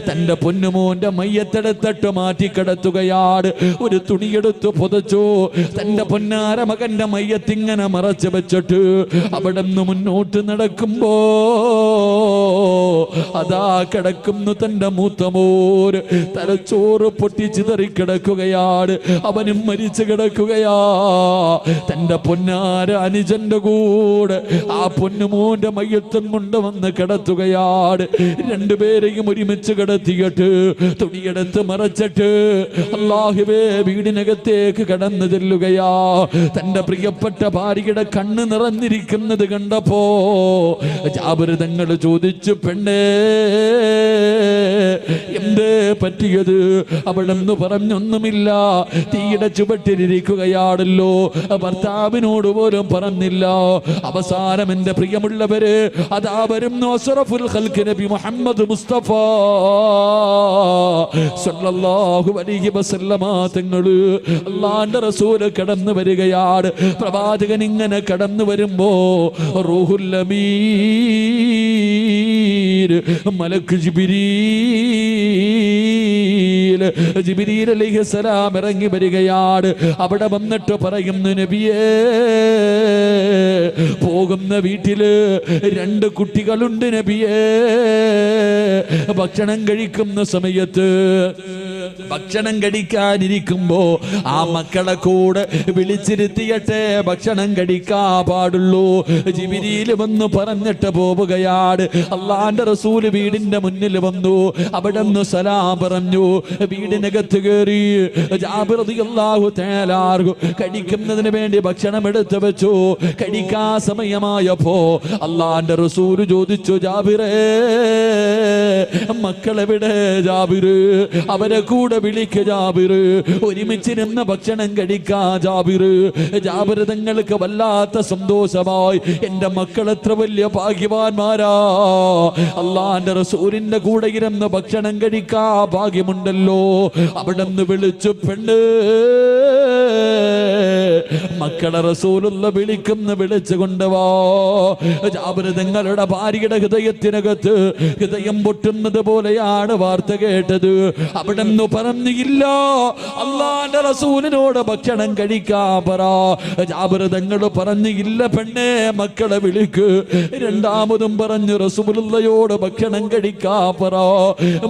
തന്റെ പൊന്നുമോന്റെ മയ്യത്തെടുത്തിട്ട് മാറ്റിക്കിടത്തുകയാണ്. ഒരു തുണിയെടുത്ത് പുതച്ചു. തന്റെ പൊന്നാര മകന്റെ മയ്യത്തിങ്ങനെ മറച്ചു വെച്ചിട്ട് അവിടെ നിന്ന് മുന്നോട്ട് നടക്കുമ്പോ അതാ കിടക്കുന്നു തന്റെ മൂത്തമോര്. തലച്ചോറ് പൊട്ടിച്ചിതറി കിടക്കുകയാണ്. അവനും മരിച്ചു കിടക്കുകയാ. തന്റെ പൊന്നാര അനുജന്റെ കൂടെ ആ പൊന്നുമോന്റെ മയ്യത്തും കൊണ്ടുവന്ന് കിടത്തുകയാണ്. രണ്ടുപേരെയും ഒരുമിച്ച് കിടത്തിയിട്ട് തുണിയെടുത്ത് മറച്ചിട്ട് അല്ലാഹുവേ വീടിനകത്തേക്ക് കടന്നു ചെല്ലുകയാ. തന്റെ പ്രിയപ്പെട്ട ഭാര്യയുടെ കണ്ണ് നിറഞ്ഞിരിക്കുന്നത് കണ്ടപ്പോ ജാബിർ തങ്ങൾ ചോദിച്ചു, പെണ്ണേ എന്തേ പറ്റിയത്? അവിടെന്ന് പറഞ്ഞൊന്നുമില്ല, തീയുടെ ചുവട്ടിലിരിക്കുകയാണല്ലോ, ഭർത്താവിനോട് പോലും പറഞ്ഞില്ല. അവസാനം എന്റെ പ്രിയമുള്ളവര് അതാ വരുന്നു അസ്റഫുൽ ഖൽഖ് നബി മുഹമ്മദ് മുസ്തഫ സല്ലല്ലാഹു അലൈഹി വസല്ലമ തങ്ങള് അല്ലാഹുവിന്റെ റസൂൽ കടന്നു വരികയാണ്. പ്രവാചകൻ ഇങ്ങനെ കടന്നു വരുമ്പോ റൂഹുൽ അമീൻ ജിബ്രീൽ മലക്ക് ജിബ്രീൽ അലൈഹിസ്സലാം ഇറങ്ങി വരികയാണ്. അവിടെ വന്നിട്ട് പറയുന്നു, നബിയേ, പോകുന്ന വീട്ടില് 2 കുട്ടികളുണ്ട് നബിയേ. ഭക്ഷണം കഴിക്കുന്ന സമയത്ത് ഭക്ഷണം കഴിക്കാനിരിക്കുമ്പോ ആ മക്കളെ കൂടെ വിളിച്ചിരുത്തിയട്ടെ ഭക്ഷണം കഴിക്കാൻ പാടുള്ളൂ. ജിബ്രീൽ വന്ന് പറഞ്ഞിട്ട് പോവുകയാണ്. അള്ളാന്റെ റസൂല് വീടിന്റെ മുന്നിൽ വന്നു. അവിടെ നിന്ന് സലാം പറഞ്ഞു. വീടിനകത്ത് കയറി ജാബിർ റളിയല്ലാഹു തആല കഴിക്കുന്നതിന് വേണ്ടി ഭക്ഷണം എടുത്തു വെച്ചു. കഴിക്കാൻ സമയമായപ്പോ അള്ളാന്റെ റസൂല് ചോദിച്ചു, ജാബിറേ, മക്കളെവിടെ ജാബിറ്? അവരെ കൂടെ വിളിക്ക് ജാബിറ്, ഒരുമിച്ചിരുന്ന് ഭക്ഷണം കഴിക്കാ ജാബിറ്. ജാബിർ തങ്ങൾക്ക് വല്ലാത്ത സന്തോഷമായി. എന്റെ മക്കൾ എത്ര വലിയ ഭാഗ്യവാന്മാരാ, അള്ളാന്റെ റസൂലിന്റെ കൂടെ ഇരുന്ന് ഭക്ഷണം കഴിക്കാ ഭാഗ്യമുണ്ടല്ലോ. അവിടെ നിന്ന് വിളിച്ചു, പെണ്ണ്, മക്കളെ റസൂലുള്ള വിളിച്ചു കൊണ്ടുവാ. ജാബിർ തങ്ങളുടെ ഭാര്യയുടെ ഹൃദയത്തിനകത്ത് ഹൃദയം പൊട്ടുന്നത് പോലെയാണ് വാർത്ത കേട്ടത്. അവിടെ നിന്ന് പറഞ്ഞില്ല, അള്ളാന്റെ റസൂലിനോട് ഭക്ഷണം കഴിക്കാൻ പറ. ജാബിർ തങ്ങൾ പറഞ്ഞില്ല, പെണ്ണെ, മക്കളെ വിളിക്ക്. രണ്ടാമതും പറഞ്ഞു, റസൂലുള്ളയോട് ഭക്ഷണം കഴിക്കാൻ പറ.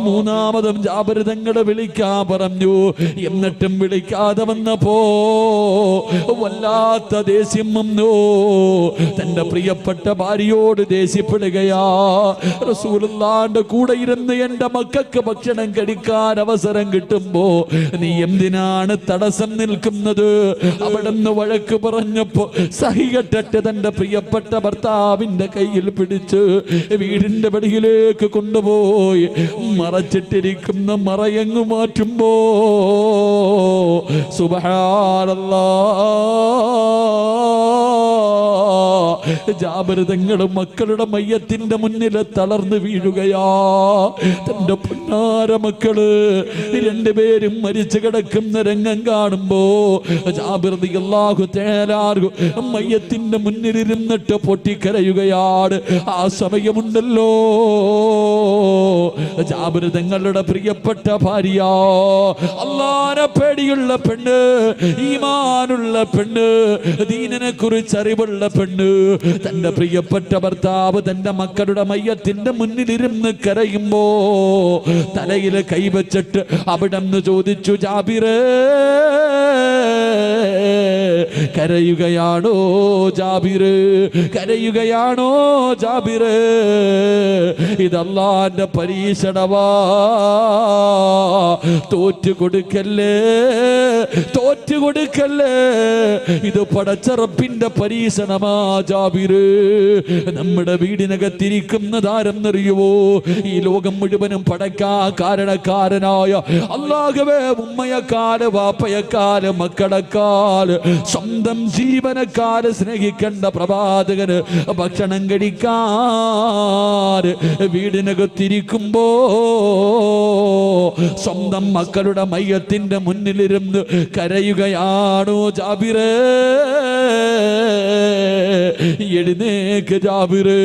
മൂന്നാമതും ജാബിർ തങ്ങളെ വിളിക്കാൻ പറഞ്ഞു. എന്നിട്ടും വിളിക്കാതെ വന്നപ്പോ വല്ലാത്ത ദേഷ്യം വന്നു. തന്റെ പ്രിയപ്പെട്ട ഭാര്യയോട് ദേഷ്യപ്പെടുകയാ. റസൂലുള്ളാന്റെ കൂടെ ഇരുന്ന് എന്റെ മക്കൾക്ക് ഭക്ഷണം കഴിക്കാൻ അവസരം കിട്ടുമ്പോ നീ എന്തിനാണ് തടസ്സം നിൽക്കുന്നത്? അവിടെ നിന്ന് വഴക്ക് പറഞ്ഞപ്പോ സഹികെട്ടിട്ട് തന്റെ പ്രിയപ്പെട്ട ഭർത്താവിന്റെ കയ്യിൽ പിടിച്ച് വീടിന്റെ വെളിയിലേക്ക് കൊണ്ടുപോയി മറച്ചിട്ടിരിക്കുന്ന മറയങ്ങ് മാറ്റുമ്പോ സുബ്ഹാനല്ലാഹ്, ജാബിർ തങ്ങൾ മക്കളുടെ മയ്യത്തിന്റെ മുന്നിൽ തളർന്നു വീഴുകയാ. തന്റെ പൊന്നാര മക്കള് 2 പേരും മരിച്ചു കിടക്കുന്ന രംഗം കാണുമ്പോ ജാബിർ റളിയല്ലാഹു തആല മയ്യത്തിന്റെ മുന്നിലിരുന്നിട്ട് പൊട്ടിക്കരയുകയാണ്. ആ സമയമുണ്ടല്ലോ, ജാബിർ തങ്ങളുടെ പ്രിയപ്പെട്ട ഭാര്യ, അല്ലാഹുവിനെ പേടിയുള്ള പെണ്ണ്, ഈമാനുള്ള പെണ്ണ്, ദീനിനെ കുറിച്ച് അറിവുള്ള പെണ്ണ്, തന്റെ പ്രിയപ്പെട്ട ഭർത്താവ് തന്റെ മക്കളുടെ മയ്യത്തിന്റെ മുന്നിലിരുന്ന് കരയുമ്പോ തലയിൽ കൈവച്ചിട്ട് അവിടെ നിന്ന് ചോദിച്ചു, ജാബിറേ, കരയുകയാണോ ജാബിറ്? കരയുകയാണോ ജാബിറ്? ഇത് അല്ലാഹുവിന്റെ പരീക്ഷണമാ. തോറ്റുകൊടുക്കല്ലേ, തോറ്റുകൊടുക്കല്ലേ. ഇത് പടച്ച റബ്ബിന്റെ പരീക്ഷണമാ ജാബിറ്. നമ്മുടെ വീടിനകത്തിരിക്കുന്നതാരെന്നറിയുവോ? ഈ ലോകം മുഴുവനും പടക്കാ കാരണക്കാരനായ അല്ലാഹുവേ, ഉമ്മയെക്കാല്, വാപ്പയെക്കാല്, മക്കളെക്കാല്, സ്വന്തം ജീവനെക്കാല് സ്നേഹിക്കേണ്ട പ്രവാചകന് ഭക്ഷണം കഴിക്കാൻ വീടിനകത്തിരിക്കുമ്പോ സ്വന്തം മക്കളുടെ മയ്യത്തിന്റെ മുന്നിലിരുന്ന് കരയുകയാണോ ജാബിറേ? എഴുന്നേക്ക് ജാബിറ്,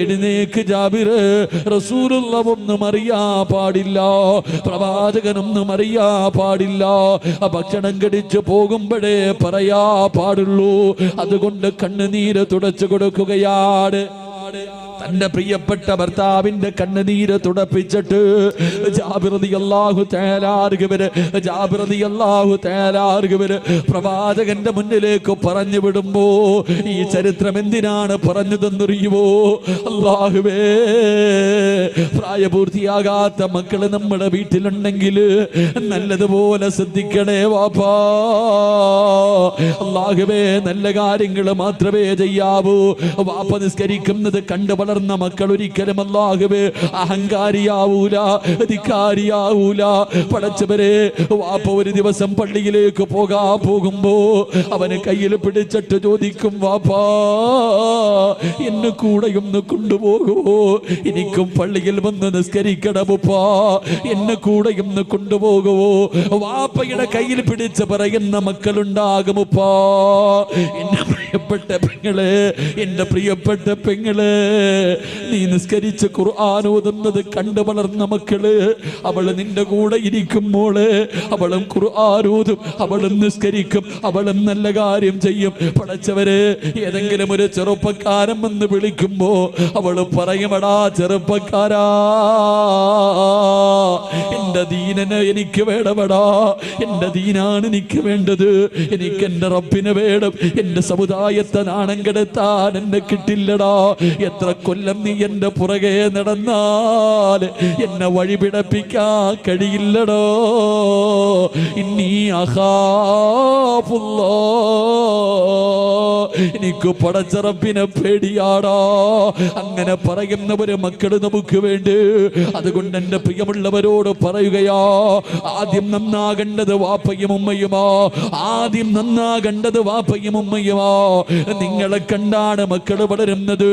എഴുന്നേക്ക് ജാബിറ്. റസൂലുള്ള ഒന്നും അറിയാ പാടില്ല, പ്രവാചകനൊന്നും അറിയാ പാടില്ല. ഭക്ഷണം കടിച്ചു പോകുമ്പോഴേ പറയാ പാടുള്ളൂ. അതുകൊണ്ട് കണ്ണുനീര് തുടച്ചു കൊടുക്കുകയാണ്. തന്റെ പ്രിയപ്പെട്ട ഭർത്താവിന്റെ കണ്ണുനീര് തുടപ്പിച്ചിട്ട് ജാബിർ റളിയല്ലാഹു തആല പ്രവാചകന്റെ മുന്നിലേക്ക് പറഞ്ഞു വിടുമ്പോ ഈ ചരിത്രം എന്തിനാണ് പറഞ്ഞതെന്നറിയുമോ? അല്ലാഹുവേ, പ്രായപൂർത്തിയാകാത്ത മക്കള് നമ്മുടെ വീട്ടിലുണ്ടെങ്കിൽ നല്ലതുപോലെ ശ്രദ്ധിക്കണേ വാപ്പാ. അല്ലാഹുവേ, നല്ല കാര്യങ്ങൾ മാത്രമേ ചെയ്യാവൂ. വാപ്പ നിസ്കരിക്കുന്നത് കണ്ടു വളർന്ന മക്കൾ ഒരിക്കലും അല്ലാഹുവേ അഹങ്കാരിയാവൂല, ധിക്കാരിയാവൂല. പടച്ചവരെ, വാപ്പ ഒരു ദിവസം പള്ളിയിലേക്ക് പോകുമ്പോ അവന് കയ്യിൽ പിടിച്ചിട്ട് ചോദിക്കും, വാപ്പാ, എന്നെ കൂടെ ഒന്ന് കൊണ്ടുപോകുമോ? എനിക്കും പള്ളിയിൽ വന്ന് നിസ്കരിക്കണമുപ്പാ, എന്നെ കൂടെ ഒന്ന് കൊണ്ടുപോകുമോ? വാപ്പയുടെ കയ്യിൽ പിടിച്ച് പറയുന്ന മക്കളുണ്ടാകുമുപ്പാ. എന്റെ പ്രിയപ്പെട്ട പെങ്ങളെ, എന്റെ പ്രിയപ്പെട്ട പെങ്ങളെ, നീ നിസ്കരിച്ച് ഖുർആൻ ഓതുന്നത് കണ്ടു വളർന്ന മക്കള്, അവള് നിന്റെ കൂടെ ഇരിക്കുമ്പോള് അവളും ഖുർആൻ ഓതും, അവളും നിസ്കരിക്കും, അവളും നല്ല കാര്യം ചെയ്യും. പടച്ചവര് ഏതെങ്കിലും ഒരു ചെറുപ്പക്കാരൻ വന്ന് വിളിക്കുമ്പോ അവള് പറയുമടാ ചെറുപ്പക്കാരാ, എന്റെ ദീനന് എനിക്ക് വേണമടാ, എന്റെ ദീനാണ് എനിക്ക് വേണ്ടത്, എനിക്ക് എന്റെ റബ്ബിനെ വേണം, എന്റെ സമുദായത്തെ നാണം കെടുത്താൻ എന്നെ കിട്ടില്ലടാ. എത്ര കൊല്ലം നീ എന്റെ പുറകെ നടന്നാൽ എന്നെ വഴിപിടപ്പിക്കാൻ കഴിയില്ലടോ. ഇന്നീ അഖാഫുല്ലാ, എനിക്ക് പടച്ച റബ്ബിനെ പേടിയാടാ. അങ്ങനെ പറയുന്നവര് മക്കള് നമുക്ക് വേണ്ടി. അതുകൊണ്ട് എന്റെ പ്രിയമുള്ളവരോട് പറയുകയാ, ആദ്യം നന്നാകേണ്ടത് വാപ്പയും ഉമ്മയുമാ, ആദ്യം നന്നാകേണ്ടത് വാപ്പയും ഉമ്മയുമാ. നിങ്ങളെ കണ്ടാണ് മക്കള് വളരുന്നത്,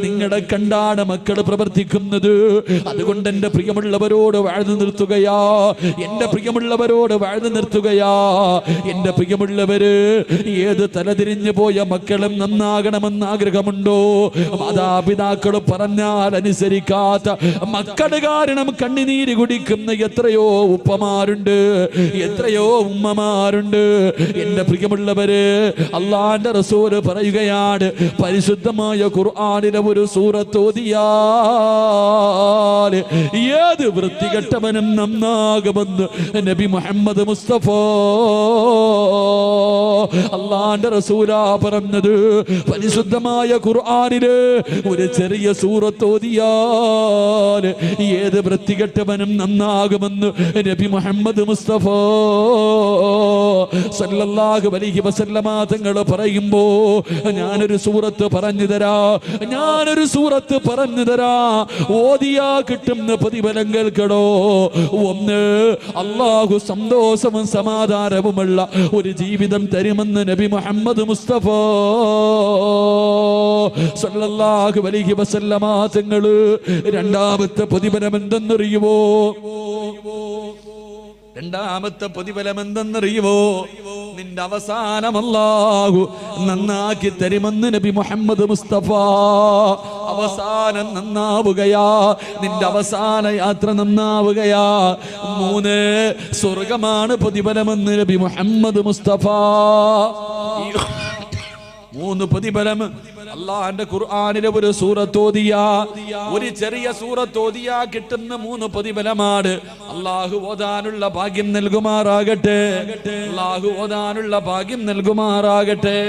നിങ്ങളെ കണ്ടാണ് മക്കള് പ്രവർത്തിക്കുന്നത്. അതുകൊണ്ട് എന്റെ പ്രിയമുള്ളവരോട് വാഴ്ന്നു നിർത്തുകയാ, എന്റെ പ്രിയമുള്ളവരോട് വാഴ്ന്നു നിർത്തുകയാ. എന്റെ പ്രിയമുള്ളവര്, ഏത് തലതിരിഞ്ഞു പോയ മക്കളും നന്നാകണമെന്ന് ആഗ്രഹമുണ്ടോ? മാതാപിതാക്കൾ പറഞ്ഞാൽ അനുസരിക്കാത്ത മക്കള് കാരണം കണ്ണുനീര് കുടിക്കുന്ന എത്രയോ ഉപ്പമാരുണ്ട്, എത്രയോ ഉമ്മമാരുണ്ട്. എന്റെ പ്രിയമുള്ളവര്, അള്ളാന്റെ റസൂല് പറയുകയാണ്, പരിശുദ്ധമായ ഖുർആനിലെ ഒരു സൂറത്ത് ഓതിയാൽ ഏത് വൃത്തികെട്ടവനും നന്നാകുമെന്ന് നബി മുഹമ്മദ് മുസ്തഫ. അള്ളാന്റെ റസൂലാ പറഞ്ഞത്, പരിശുദ്ധമായ ഖുർആനില് ഒരു ചെറിയ സൂറത്ത് ഓതിയാൽ ഏത് വൃത്തികെട്ടവനും നന്നാകുമെന്ന് നബി മുഹമ്മദ് മുസ്തഫ സല്ലല്ലാഹു അലൈഹി വസല്ലമ തങ്ങൾ പറയുമ്പോ, ഞാനൊരു സൂറത്ത് പറഞ്ഞു തരാ, ഞാനൊരു സൂറത്ത് പറഞ്ഞു തരാ, ഓതിയാ കിട്ടുന്ന പ്രതിഫലം കേൾക്കടോ. ഒന്ന്, അള്ളാഹു സന്തോഷവും സമാധാനവുമുള്ള ഒരു ജീവിതം തരുമെന്ന് നബി മുഹമ്മദ് മുസ്തഫ സല്ലല്ലാഹു അലൈഹി വസല്ലമ തങ്ങൾ. രണ്ടാമത്തെ പ്രതിഫലം എന്തെന്നറിയുമോ? രണ്ടാമത്തെ പ്രതിഫലം എന്തെന്നറിയുമോ? നിന്റെ അവസാനം അല്ലാഹു നന്നാക്കി തരുമെന്ന് നബി മുഹമ്മദ് മുസ്തഫ. അവസാനം നന്നാവുകയാ, നിന്റെ അവസാന യാത്ര നന്നാവുകയാ. 3, സ്വർഗമാണ് പ്രതിഫലമെന്ന് നബി മുഹമ്മദ് മുസ്തഫ. 3 പ്രതിഫലം അള്ളാന്റെ ഖുർആനിലെ ഒരു സൂറത്ത് ഓതിയാ, ഒരു ചെറിയ സൂറത്ത് ഓതിയാ കിട്ടുന്ന 3 പ്രതിഫലമാണ്. അള്ളാഹു ഓതാനുള്ള ഭാഗ്യം നൽകുമാറാകട്ടെ, അള്ളാഹു ഓതാനുള്ള ഭാഗ്യം നൽകുമാറാകട്ടെ.